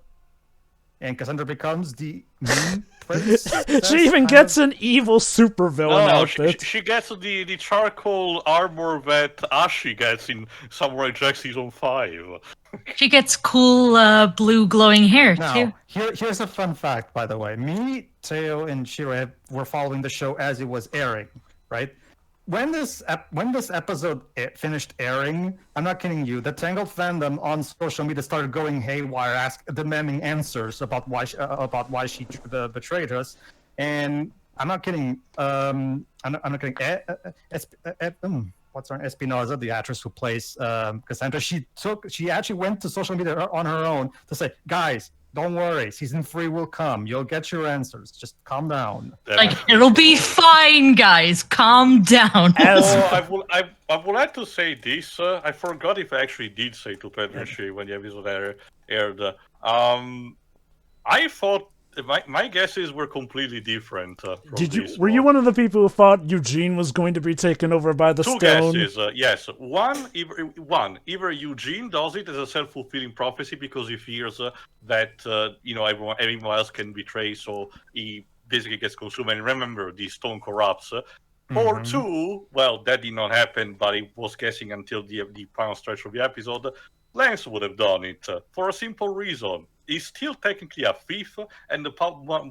And Cassandra becomes the mean prince. She even gets an evil supervillain outfit. She gets the charcoal armor that Ashi gets in Samurai Jack season 5. She gets cool blue glowing hair, Now, too. here's a fun fact, by the way. Me, Teo, and Shiro were following the show as it was airing, right? When this episode finished airing, I'm not kidding you, the Tangled fandom on social media started going haywire, demanding answers about why she betrayed us, and I'm not kidding. I'm not kidding. What's her name? Espinosa, the actress who plays Cassandra, she actually went to social media on her own to say, guys, don't worry, season 3 will come. You'll get your answers. Just calm down. Like, it'll be fine, guys. Calm down. Oh, I would like to say this. I forgot if I actually did say to Pedro when the episode aired. I thought my guesses were completely different. Were you one of the people who thought Eugene was going to be taken over by the Two stone? guesses, yes. Either Eugene does it as a self-fulfilling prophecy because he fears that everyone else can betray, so he basically gets consumed. And remember, the stone corrupts. Or two, well, that did not happen, but he was guessing until the final stretch of the episode. Lance would have done it for a simple reason. He's still technically a thief, and the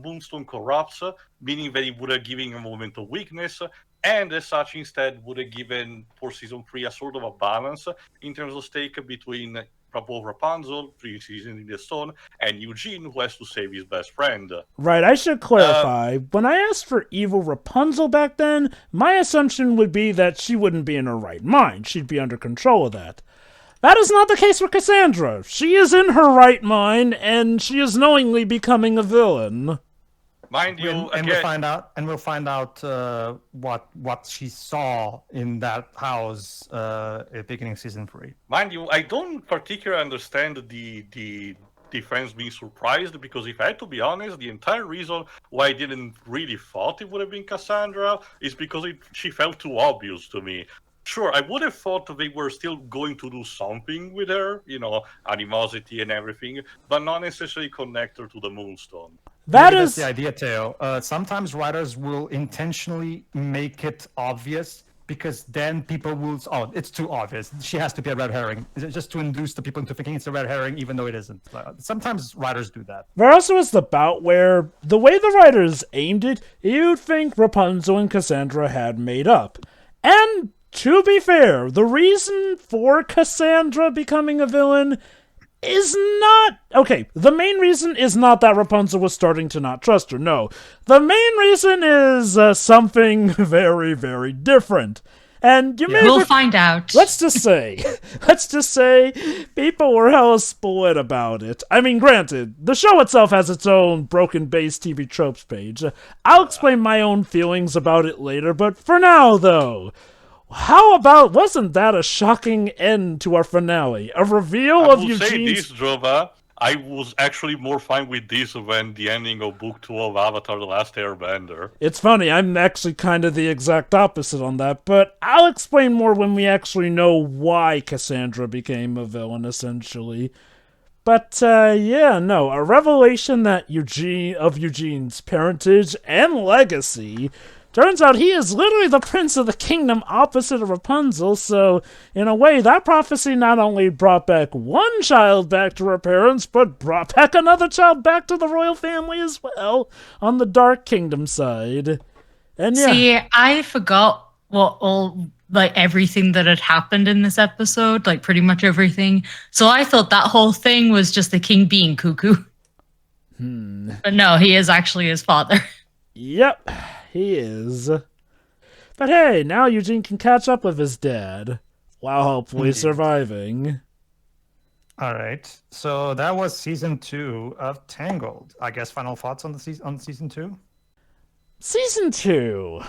Moonstone corrupts, meaning that he would have given him a moment of weakness, and as such, instead, would have given for season 3 a sort of a balance in terms of stake between both Rapunzel, 3 seasons in the stone, and Eugene, who has to save his best friend. Right, I should clarify. When I asked for evil Rapunzel back then, my assumption would be that she wouldn't be in her right mind. She'd be under control of that. That is not the case for Cassandra. She is in her right mind, and she is knowingly becoming a villain. Mind you, and we'll find out what she saw in that house at beginning of season 3. Mind you, I don't particularly understand the fans being surprised, because if I had to be honest, the entire reason why I didn't really thought it would have been Cassandra is because she felt too obvious to me. Sure, I would have thought they were still going to do something with her, animosity and everything, but not necessarily connect her to the Moonstone. That's the idea, Teo. Sometimes writers will intentionally make it obvious, because then people will, it's too obvious. She has to be a red herring, just to induce the people into thinking it's a red herring, even though it isn't. Sometimes writers do that. There also is the bout where, the way the writers aimed it, you'd think Rapunzel and Cassandra had made up. And to be fair, the reason for Cassandra becoming a villain is not... Okay, the main reason is not that Rapunzel was starting to not trust her, no. The main reason is something very, very different. And we'll find out. Let's just say, people were hella split about it. I mean, granted, the show itself has its own Broken Base TV Tropes page. I'll explain my own feelings about it later, but for now, though... How about, wasn't that a shocking end to our finale? A reveal of Eugene's... I will say this, Drova. I was actually more fine with this than the ending of Book 2 of Avatar The Last Airbender. It's funny, I'm actually kind of the exact opposite on that, but I'll explain more when we actually know why Cassandra became a villain, essentially. But, a revelation that Eugene's parentage and legacy. Turns out he is literally the prince of the kingdom opposite of Rapunzel, so in a way that prophecy not only brought back one child back to her parents, but brought back another child back to the royal family as well, on the Dark Kingdom side. And yeah. See, I forgot everything that had happened in this episode, like pretty much everything. So I thought that whole thing was just the king being cuckoo. But no, he is actually his father. Yep. He is. But hey, now Eugene can catch up with his dad, while hopefully surviving. Alright, so that was season 2 of Tangled. I guess final thoughts on season 2? Season 2.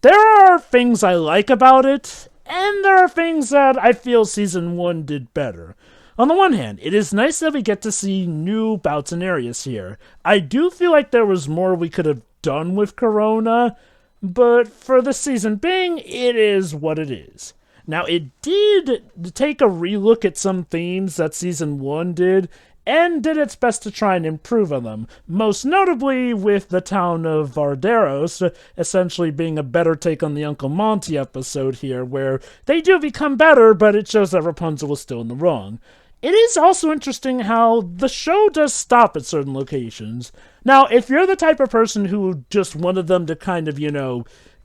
There are things I like about it, and there are things that I feel season 1 did better. On the one hand, it is nice that we get to see new bouts and areas here. I do feel like there was more we could have done with Corona, but for the season being, it is what it is. Now, it did take a relook at some themes that season 1 did, and did its best to try and improve on them, most notably with the town of Varderos essentially being a better take on the Uncle Monty episode here, where they do become better, but it shows that Rapunzel was still in the wrong. It is also interesting how the show does stop at certain locations. Now, if you're the type of person who just wanted them to kind of,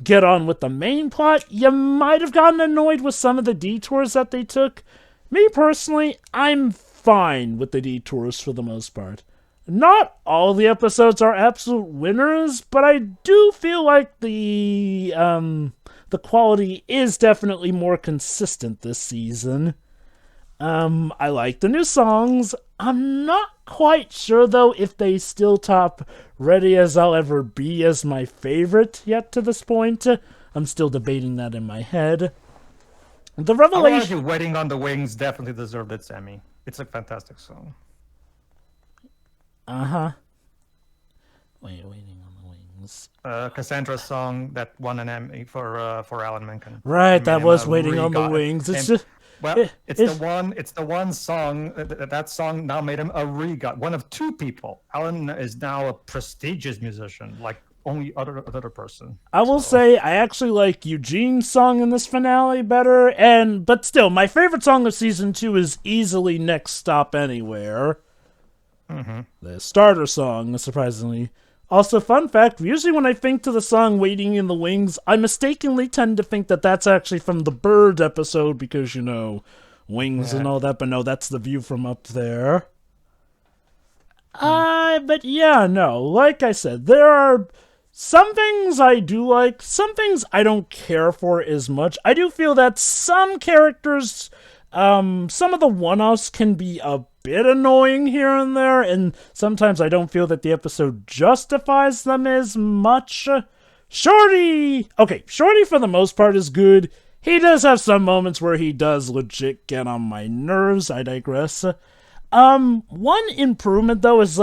get on with the main plot, you might have gotten annoyed with some of the detours that they took. Me personally, I'm fine with the detours for the most part. Not all the episodes are absolute winners, but I do feel like the quality is definitely more consistent this season. I like the new songs. I'm not quite sure, though, if they still top Ready As I'll Ever Be as my favorite yet to this point. I'm still debating that in my head. The revelation... Waiting on the Wings definitely deserved its Emmy. It's a fantastic song. Uh-huh. Waiting on the Wings. Cassandra's song that won an Emmy for Alan Menken. Right, that was Waiting on the Wings. It's just... Well, it's the one song that song now made him a REGOT, one of two people. Alan is now a prestigious musician, like only other person. I will say I actually like Eugene's song in this finale better, but still, my favorite song of season 2 is easily Next Stop Anywhere. The starter song, surprisingly. Also, fun fact, usually when I think to the song Waiting in the Wings, I mistakenly tend to think that that's actually from the Bird episode because, wings and all that, but no, that's the view from up there. But yeah, no, like I said, there are some things I do like, some things I don't care for as much. I do feel that some characters, some of the one-offs can be a bit annoying here and there, and sometimes I don't feel that the episode justifies them as much. Shorty for the most part is good. He does have some moments where he does legit get on my nerves. I digress. One improvement, though, is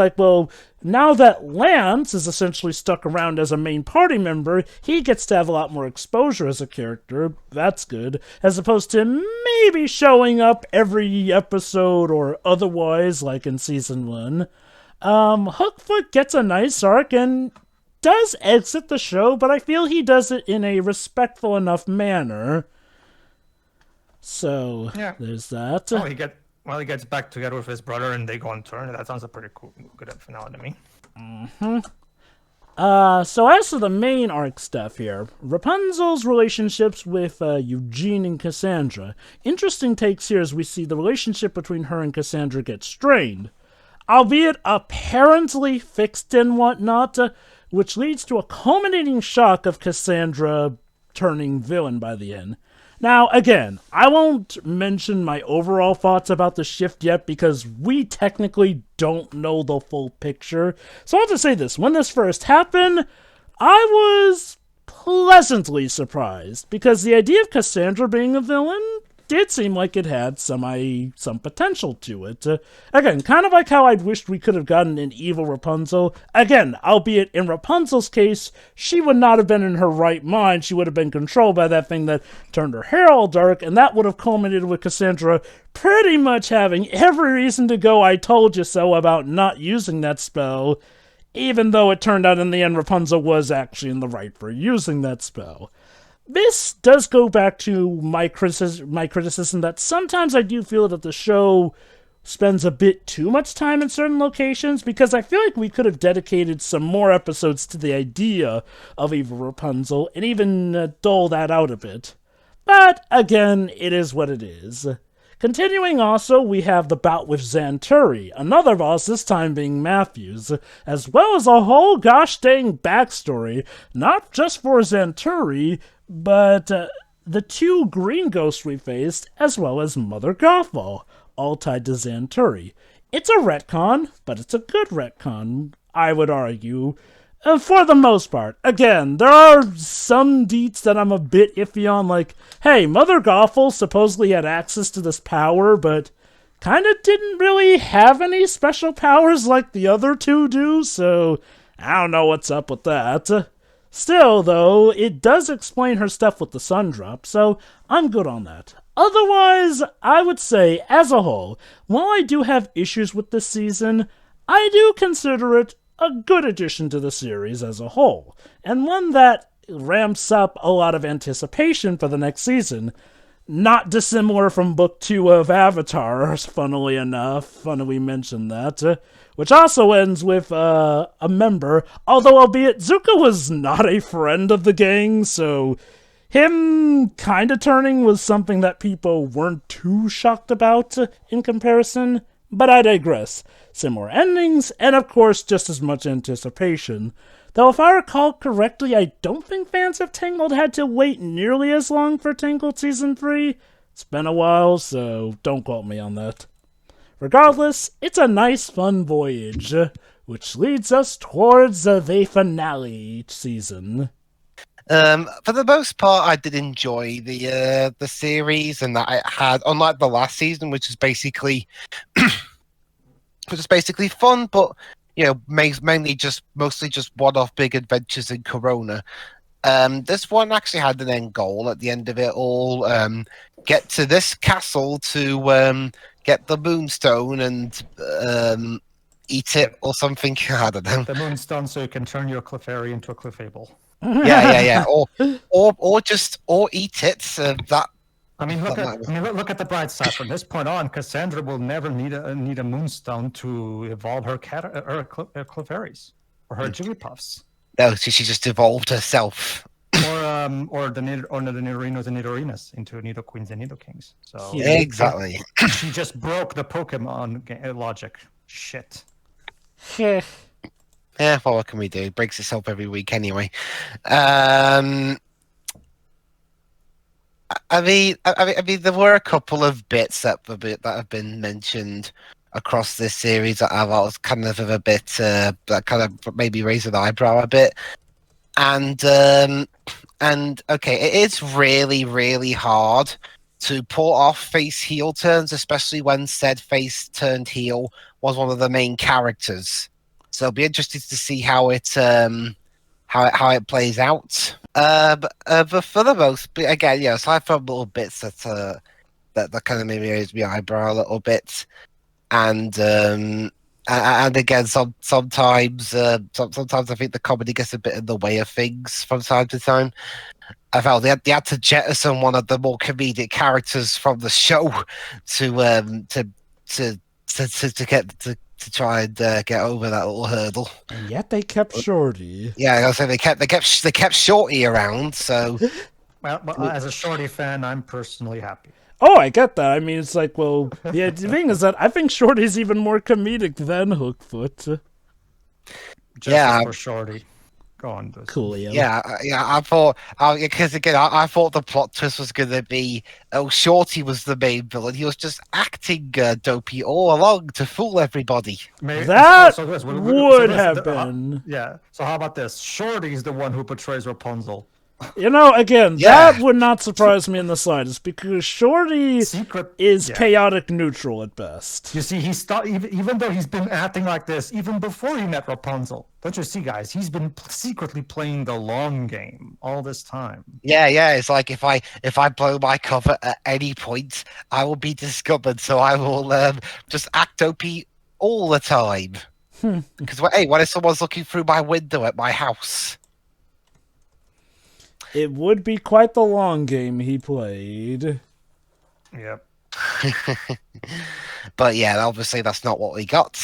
now that Lance is essentially stuck around as a main party member, he gets to have a lot more exposure as a character. That's good. As opposed to maybe showing up every episode or otherwise, like in Season 1. Hookfoot gets a nice arc and does exit the show, but I feel he does it in a respectful enough manner. So, there's that. He gets back together with his brother and they go on tour. That sounds a pretty good finale to me. So as for the main arc stuff here, Rapunzel's relationships with Eugene and Cassandra. Interesting takes here as we see the relationship between her and Cassandra get strained. Albeit apparently fixed and whatnot, which leads to a culminating shock of Cassandra turning villain by the end. Now, again, I won't mention my overall thoughts about the shift yet because we technically don't know the full picture. So I'll just say this. When this first happened, I was pleasantly surprised because the idea of Cassandra being a villain did seem like it had some potential to it. Again, kind of like how I'd wished we could have gotten an evil Rapunzel. Again, albeit in Rapunzel's case, she would not have been in her right mind. She would have been controlled by that thing that turned her hair all dark, and that would have culminated with Cassandra pretty much having every reason to go "I told you so" about not using that spell, even though it turned out in the end Rapunzel was actually in the right for using that spell. This does go back to my criticism that sometimes I do feel that the show spends a bit too much time in certain locations, because I feel like we could have dedicated some more episodes to the idea of evil Rapunzel and even dull that out a bit. But again, it is what it is. Continuing also, we have the bout with Xanturi, another boss, this time being Matthews, as well as a whole gosh dang backstory, not just for Xanturi, but the two green ghosts we faced, as well as Mother Gothel, all tied to Xanturi. It's a retcon, but it's a good retcon, I would argue, for the most part. Again, there are some deets that I'm a bit iffy on, like, hey, Mother Gothel supposedly had access to this power, but kinda didn't really have any special powers like the other two do, so I don't know what's up with that. Still, though, it does explain her stuff with the sun drop, so I'm good on that. Otherwise, I would say, as a whole, while I do have issues with this season, I do consider it a good addition to the series as a whole, and one that ramps up a lot of anticipation for the next season. Not dissimilar from Book 2 of Avatar, funnily enough. Funny we mentioned that. Which also ends with a member, although albeit Zuko was not a friend of the gang, so him kinda turning was something that people weren't too shocked about in comparison. But I digress. Similar endings, and of course just as much anticipation. Though if I recall correctly, I don't think fans of Tangled had to wait nearly as long for Tangled Season 3. It's been a while, so don't quote me on that. Regardless, it's a nice fun voyage, which leads us towards the finale each season. For the most part, I did enjoy the series, and that it had, unlike the last season, which is basically fun, but you know, mostly just one-off big adventures in Corona. This one actually had an end goal at the end of it all. Get to this castle to get the moonstone and eat it or something. I don't know. The moonstone, so you can turn your Clefairy into a Clefable. Yeah. Or eat it. That. I mean, look at the bright side. From this point on, Cassandra will never need a moonstone to evolve her Clefairies or her Jigglypuffs. No, she just evolved herself. Or the Nidorinos and Nidorinas into Nidoqueens and Nidokings. So yeah, exactly. She just broke the Pokemon logic. Shit. Yeah. Yeah, well, what can we do? It breaks itself every week anyway. I mean, there were a couple of bits that have been mentioned across this series that I was kind of a bit that kind of maybe raised an eyebrow a bit, and okay, it is really, really hard to pull off face heel turns, especially when said face turned heel was one of the main characters. So I'll be interested to see how it plays out. But for the most, again, yeah, aside from little bits that kind of maybe raised my eyebrow a little bit, and again, sometimes I think the comedy gets a bit in the way of things from time to time. I felt they had to jettison one of the more comedic characters from the show to try and get over that little hurdle. And yet they kept Shorty. Yeah, I was saying they kept Shorty around. So, well, as a Shorty fan, I'm personally happy. Oh, I get that. I mean, it's like, well, the thing is that I think Shorty's even more comedic than Hookfoot. Just for Shorty. Go on, Coolio. Yeah. I thought because again, I thought the plot twist was going to be Shorty was the main villain. He was just acting dopey all along to fool everybody. That would have been. Yeah. So how about this? Shorty's the one who portrays Rapunzel. You know, again, Yeah. that would not surprise me in the slightest, because Shorty Secret is yeah. chaotic neutral at best. You see, even though he's been acting like this even before he met Rapunzel. Don't you see, guys? He's been secretly playing the long game all this time. Yeah, it's like if I blow my cover at any point, I will be discovered. So I will just act OP all the time. Because hey, what if someone's looking through my window at my house? It would be quite the long game he played. Yep. But yeah, obviously that's not what we got.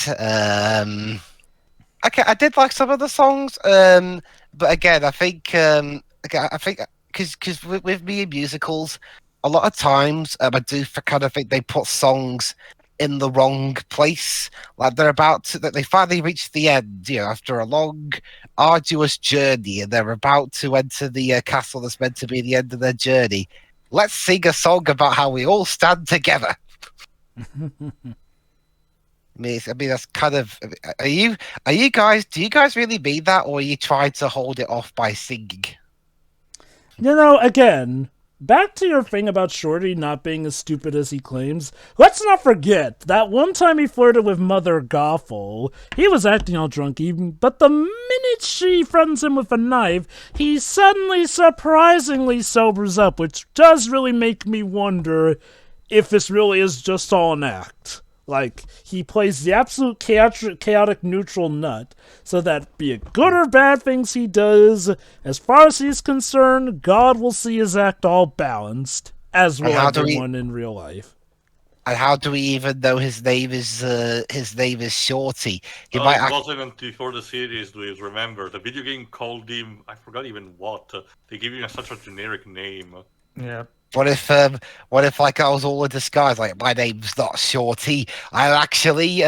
Okay, I did like some of the songs, but again, I think because with me in musicals, a lot of times I do kind of think they put songs in the wrong place. Like that they finally reach the end, after a long, arduous journey, and they're about to enter the castle that's meant to be the end of their journey. Let's sing a song about how we all stand together. I mean, that's kind of. Do you guys really mean that, or are you trying to hold it off by singing? You know, again, back to your thing about Shorty not being as stupid as he claims, let's not forget that one time he flirted with Mother Gothel. He was acting all drunk even, but the minute she threatens him with a knife, he suddenly surprisingly sobers up, which does really make me wonder if this really is just all an act. Like, he plays the absolute chaotic neutral nut, so that be it good or bad things he does, as far as he's concerned, God will see his act all balanced, as will everyone in real life. And how do we even know his name is Shorty? It wasn't until before the series, do you remember? The video game called him, I forgot even what. They gave him such a generic name. Yeah. What if like I was all in disguise, like my name's not Shorty, I'm actually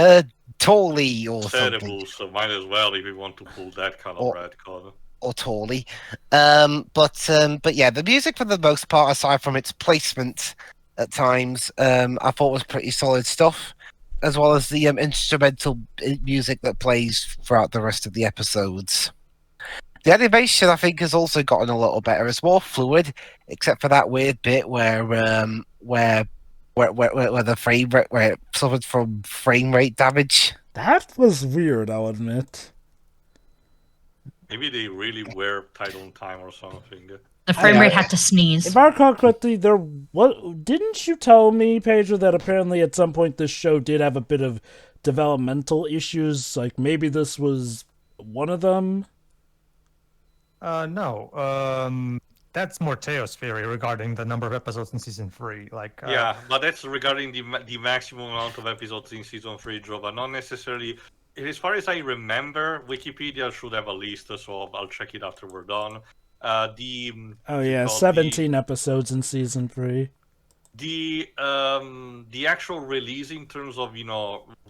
Tawley or Terrible, something. so might as well if we want to pull that kind of red card. Or Tawley. But yeah, the music for the most part, aside from its placement at times, I thought was pretty solid stuff, as well as the instrumental music that plays throughout the rest of the episodes. The animation, I think, has also gotten a little better. It's more fluid, except for that weird bit where the frame rate, where it suffered from frame rate damage. That was weird, I'll admit. Maybe they really were tight on time or something. The frame rate had to sneeze. If I recall correctly, didn't you tell me, Pedro, that apparently at some point this show did have a bit of developmental issues? Like maybe this was one of them? No. That's Morteo's theory regarding the number of episodes in season 3. Yeah, but that's regarding the maximum amount of episodes in season 3, Joe, but not necessarily. As far as I remember, Wikipedia should have a list, so I'll check it after we're done. 17 episodes in season 3. The actual release in terms of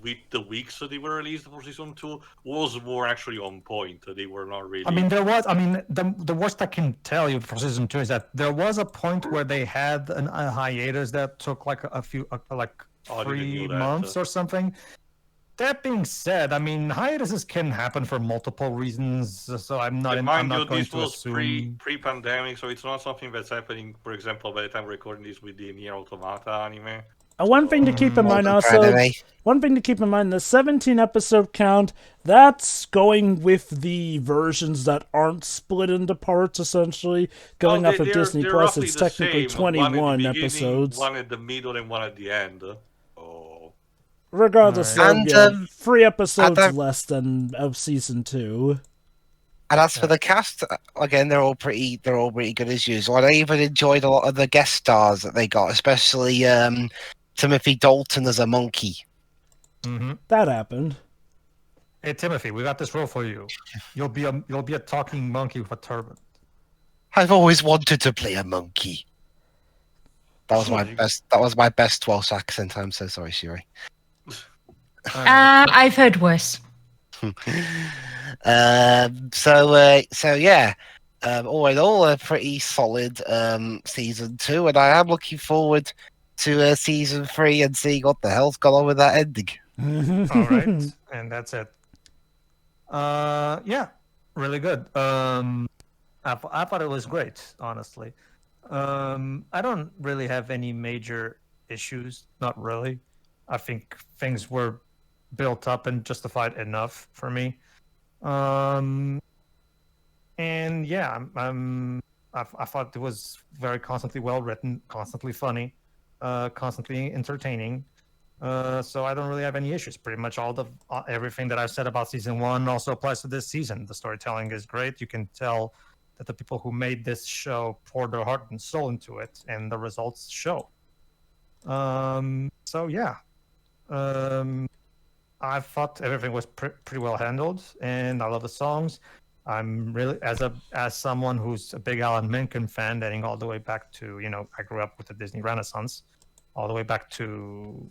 with the weeks that they were released for season 2 was more actually on point. They were not really. I mean, the worst I can tell you for season 2 is that there was a point where they had a hiatus that took like a few 3 months or something. That being said, I mean, hiatuses can happen for multiple reasons, so I'm not going to assume. Pre-pandemic, so it's not something that's happening, for example, by the time we're recording this with the Nier Automata anime. One thing to keep in mind also, the 17 episode count, that's going with the versions that aren't split into parts, essentially. Going off of Disney Plus, it's technically 21 episodes. One at the middle and one at the end. Regardless, 3 episodes less than of season 2. And as for the cast, again, they're all pretty good as usual. I even enjoyed a lot of the guest stars that they got, especially Timothy Dalton as a monkey. Mm-hmm. That happened. Hey Timothy, we got this role for you. You'll be a talking monkey with a turban. I've always wanted to play a monkey. That was my best Welsh accent. I'm so sorry, Shuri. I've heard worse. So yeah. All in all, a pretty solid season 2, and I am looking forward to season 3 and seeing what the hell's gone on with that ending. All right, and that's it. Yeah, really good. I thought it was great, honestly. I don't really have any major issues. Not really. I think things were built up and justified enough for me. And yeah, I thought it was very constantly well written, constantly funny, constantly entertaining. So I don't really have any issues. Pretty much everything that I've said about season one also applies to this season. The storytelling is great. You can tell that the people who made this show poured their heart and soul into it, and the results show. So yeah, I thought everything was pretty well handled, and I love the songs. I'm really as someone who's a big Alan Menken fan, dating all the way back to I grew up with the Disney Renaissance, all the way back to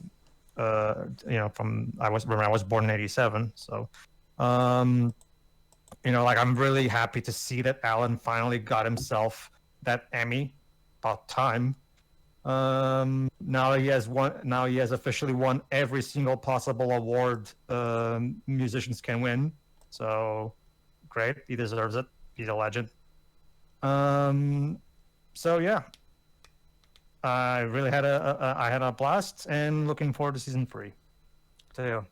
from I was born in '87, so like I'm really happy to see that Alan finally got himself that Emmy. About time. Now he has officially won every single possible award musicians can win. So great, he deserves it. He's a legend. So yeah, I really had a blast, and looking forward to season 3. So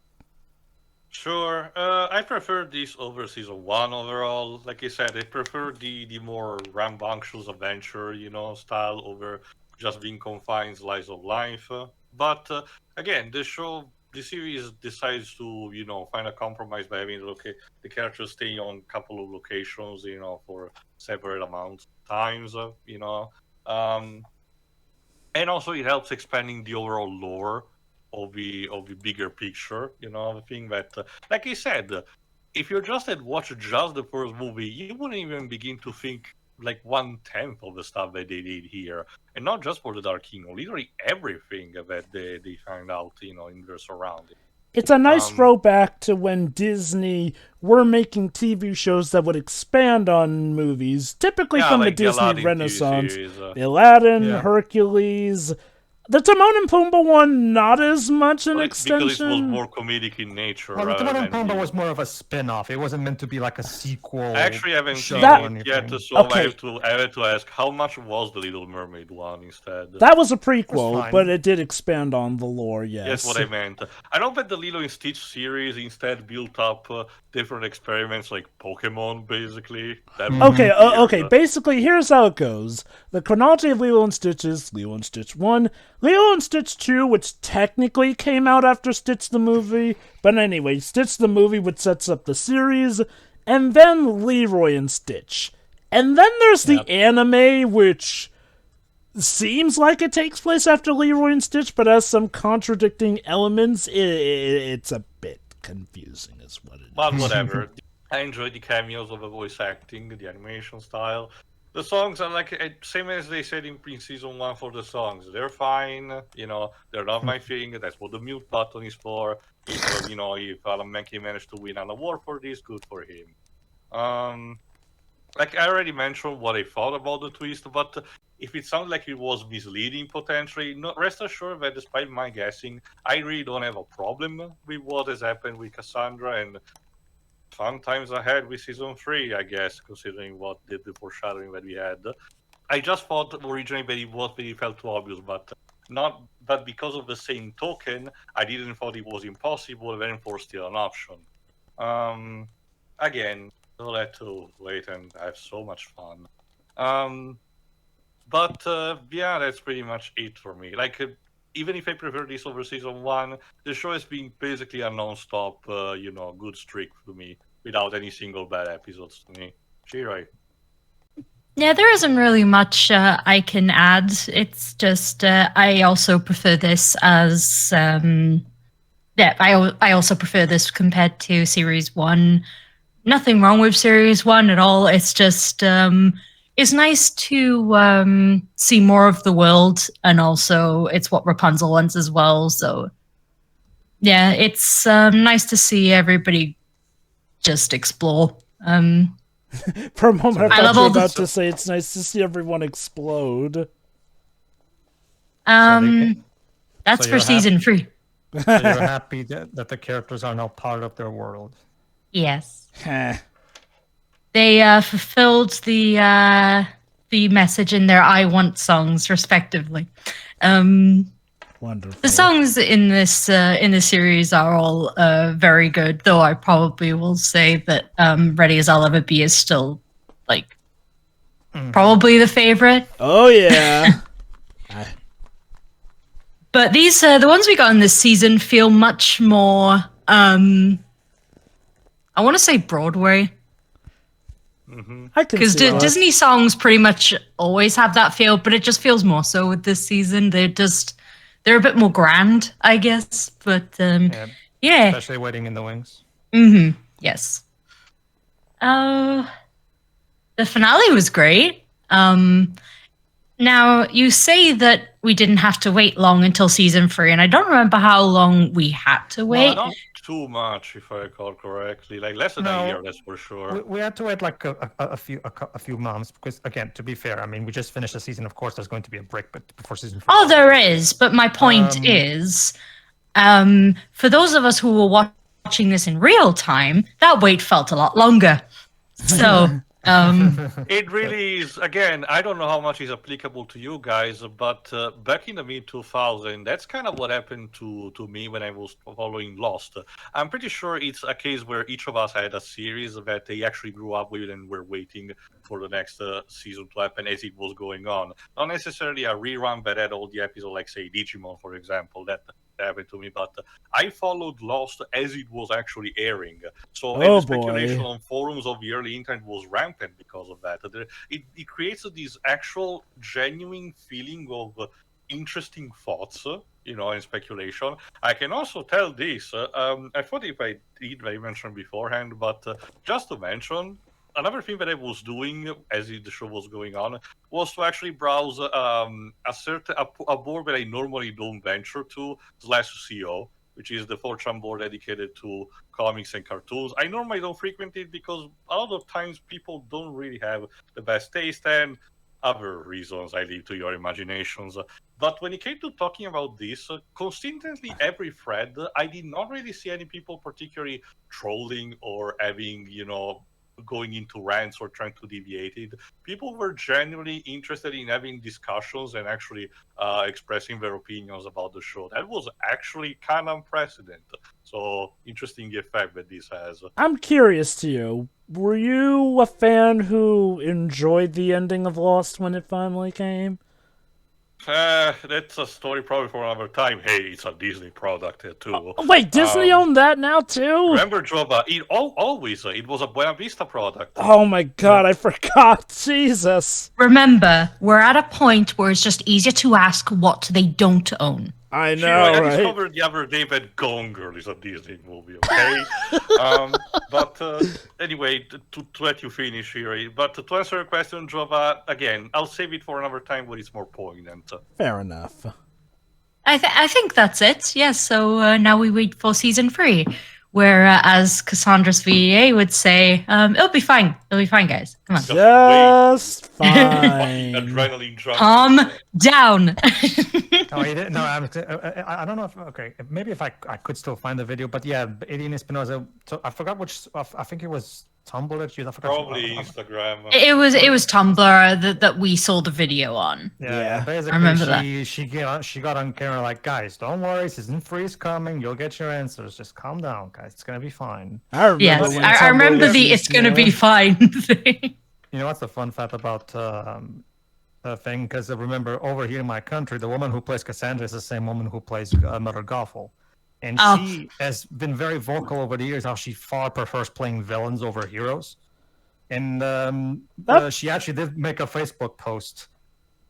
Sure. I prefer this over season one overall. Like I said, I prefer the more rambunctious adventure, style over just being confined slice of life. But again, the series decides to, find a compromise by having the characters stay on a couple of locations, for separate amounts of times, and also it helps expanding the overall lore of the bigger picture, the thing that, like I said, if you just had watched just the first movie, you wouldn't even begin to think like 1/10 of the stuff that they did here, and not just for the Dark Kingdom, literally everything that they find out, in their surroundings. It's a nice throwback to when Disney were making TV shows that would expand on movies, typically from like the Disney Aladdin Renaissance. series, The Aladdin, Hercules. The Timon and Pumbaa one, not as much an extension. Because it was more comedic in nature. Well, Timon and Pumbaa was more of a spin-off. It wasn't meant to be like a sequel. Actually, I haven't seen it yet, so okay. I have to ask, how much was the Little Mermaid one instead? That was a prequel, but it did expand on the lore, yes. That's what I meant. I know that the Lilo and Stitch series instead built up different experiments like Pokemon, basically. Okay. Basically, here's how it goes. The chronology of Lilo and Stitch is Lilo and Stitch 1, Lilo and Stitch 2, which technically came out after Stitch the movie, but anyway, Stitch the movie, which sets up the series, and then Leroy and Stitch. And then there's the anime, which seems like it takes place after Leroy and Stitch, but has some contradicting elements. It's a bit confusing, is what it is. But whatever. I enjoyed the cameos of the voice acting, the animation style. The songs are like, same as they said in season 1 for the songs. They're fine, they're not my thing. That's what the mute button is for. If Alan Menken managed to win an award for this, good for him. Like I already mentioned what I thought about the twist, but if it sounds like it was misleading potentially, rest assured that despite my guessing, I really don't have a problem with what has happened with Cassandra, and fun times ahead with season 3, I guess, considering what the foreshadowing that we had. I just thought originally that it felt too obvious, but because of the same token, I didn't thought it was impossible, and therefore still an option. Again, I'll have to wait and have so much fun. But that's pretty much it for me. Like, even if I prefer this over season 1, the show has been basically a non-stop, good streak to me, without any single bad episodes to me. Shirai. Yeah, there isn't really much I can add. It's just I also prefer this as I also prefer this compared to series 1. Nothing wrong with series 1 at all. It's just it's nice to see more of the world, and also it's what Rapunzel wants as well. So yeah, it's nice to see everybody just explore. For a moment, I thought you were about to say it's nice to see everyone explode. That's for season 3. So you're happy that the characters are now part of their world. Yes. They fulfilled the message in their "I Want" songs, respectively. Wonderful. The songs in this series are all very good, though I probably will say that "Ready as I'll Ever Be" is still like probably the favorite. Oh yeah. But these the ones we got in this season feel much more. I want to say Broadway. I can Because see that. Disney songs pretty much always have that feel, but it just feels more so with this season. They're a bit more grand, I guess. But yeah. Especially Waiting in the Wings. Yes. The finale was great. Now, you say that we didn't have to wait long until season 3, and I don't remember how long we had to wait. Not too much, if I recall correctly. Like less than a year, that's for sure. We had to wait like a few months because, again, to be fair, I mean, we just finished the season. Of course, there's going to be a break, but before season 4. Oh, there is. But my point is, for those of us who were watching this in real time, that wait felt a lot longer. So. It really is. Again, I don't know how much is applicable to you guys, but back in the mid-2000s, that's kind of what happened to me when I was following Lost. I'm pretty sure it's a case where each of us had a series that they actually grew up with and were waiting for the next season to happen as it was going on. Not necessarily a rerun that had all the episodes, like, say, Digimon, for example. That happened to me, but I followed Lost as it was actually airing. So the speculation on forums of the early internet was rampant because of that. It creates this actual genuine feeling of interesting thoughts, and speculation. I can also tell this. I thought if I did, I mentioned beforehand, but just to mention, another thing that I was doing as the show was going on was to actually browse a board that I normally don't venture to, /CO, which is the 4chan board dedicated to comics and cartoons. I normally don't frequent it because a lot of times people don't really have the best taste and other reasons I leave to your imaginations. But when it came to talking about this, consistently every thread, I did not really see any people particularly trolling or having, going into rants or trying to deviate it. People were genuinely interested in having discussions and actually expressing their opinions about the show. That was actually kind of unprecedented. So interesting effect that this has. I'm curious to you. Were you a fan who enjoyed the ending of Lost when it finally came? That's a story probably for another time. Hey, it's a Disney product too. Wait, Disney owned that now too? Remember, Jova, it was a Buena Vista product. Oh my god, I forgot. Jesus. Remember, we're at a point where it's just easier to ask what they don't own. I know, I right? discovered the other day that Gone Girl is a Disney movie, okay? But anyway, to let you finish here, but to answer your question, Jova, again, I'll save it for another time where it's more poignant. Fair enough. I think that's it. Yes. So now we wait for season 3, where, as Cassandra's VEA would say, it'll be fine. It'll be fine, guys. Come on. Just fine. Adrenaline drunk. Calm down. Oh, you didn't? No, I don't know if, okay, maybe if I could still find the video, but yeah, Alien Espinosa, so I forgot which, I think it was Tumblr that used, I forgot. Probably Instagram. It was Tumblr that we saw the video on. Yeah. Basically, I remember she got on camera like, guys, don't worry, season 3 is coming, you'll get your answers, just calm down, guys, it's gonna be fine. I remember Yes, I remember the "it's gonna be fine" thing. You know what's the fun fact about the thing? Because remember, over here in my country, the woman who plays Cassandra is the same woman who plays Mother Gothel. And she has been very vocal over the years how she far prefers playing villains over heroes. And she actually did make a Facebook post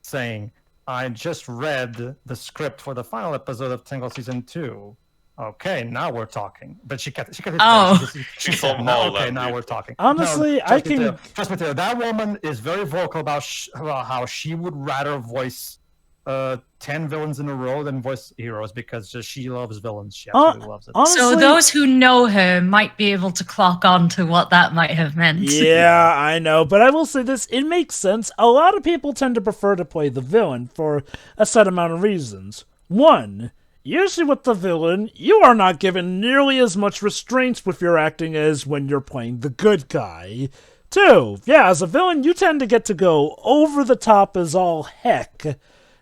saying, I just read the script for the final episode of Tangled Season 2. Okay, now we're talking. But she kept it. She said, now we're talking. Honestly, I can... Trust me, that woman is very vocal about how she would rather voice 10 villains in a row than voice heroes because she loves villains. She absolutely loves it. Honestly, so those who know her might be able to clock on to what that might have meant. Yeah, I know. But I will say this, it makes sense. A lot of people tend to prefer to play the villain for a set amount of reasons. One, usually with the villain, you are not given nearly as much restraints with your acting as when you're playing the good guy. 2, yeah, as a villain, you tend to get to go over the top as all heck.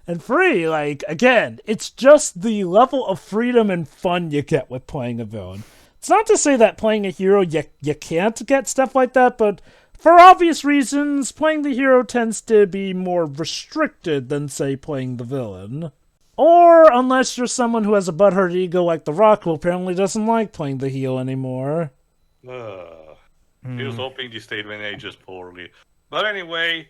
And 3, like, again, it's just the level of freedom and fun you get with playing a villain. It's not to say that playing a hero, you can't get stuff like that, but for obvious reasons, playing the hero tends to be more restricted than, say, playing the villain. Or unless you're someone who has a butthurt ego like The Rock, who apparently doesn't like playing the heel anymore. Here's hoping the statement ages poorly. But anyway,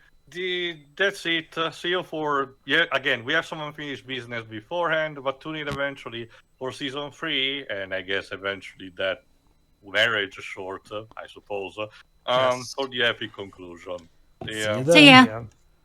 that's it. See you for... Yeah, again, we have some unfinished business beforehand, but tune in eventually for Season 3, and I guess eventually that marriage short, I suppose, Yes. for the epic conclusion. See you then. See ya. Yeah.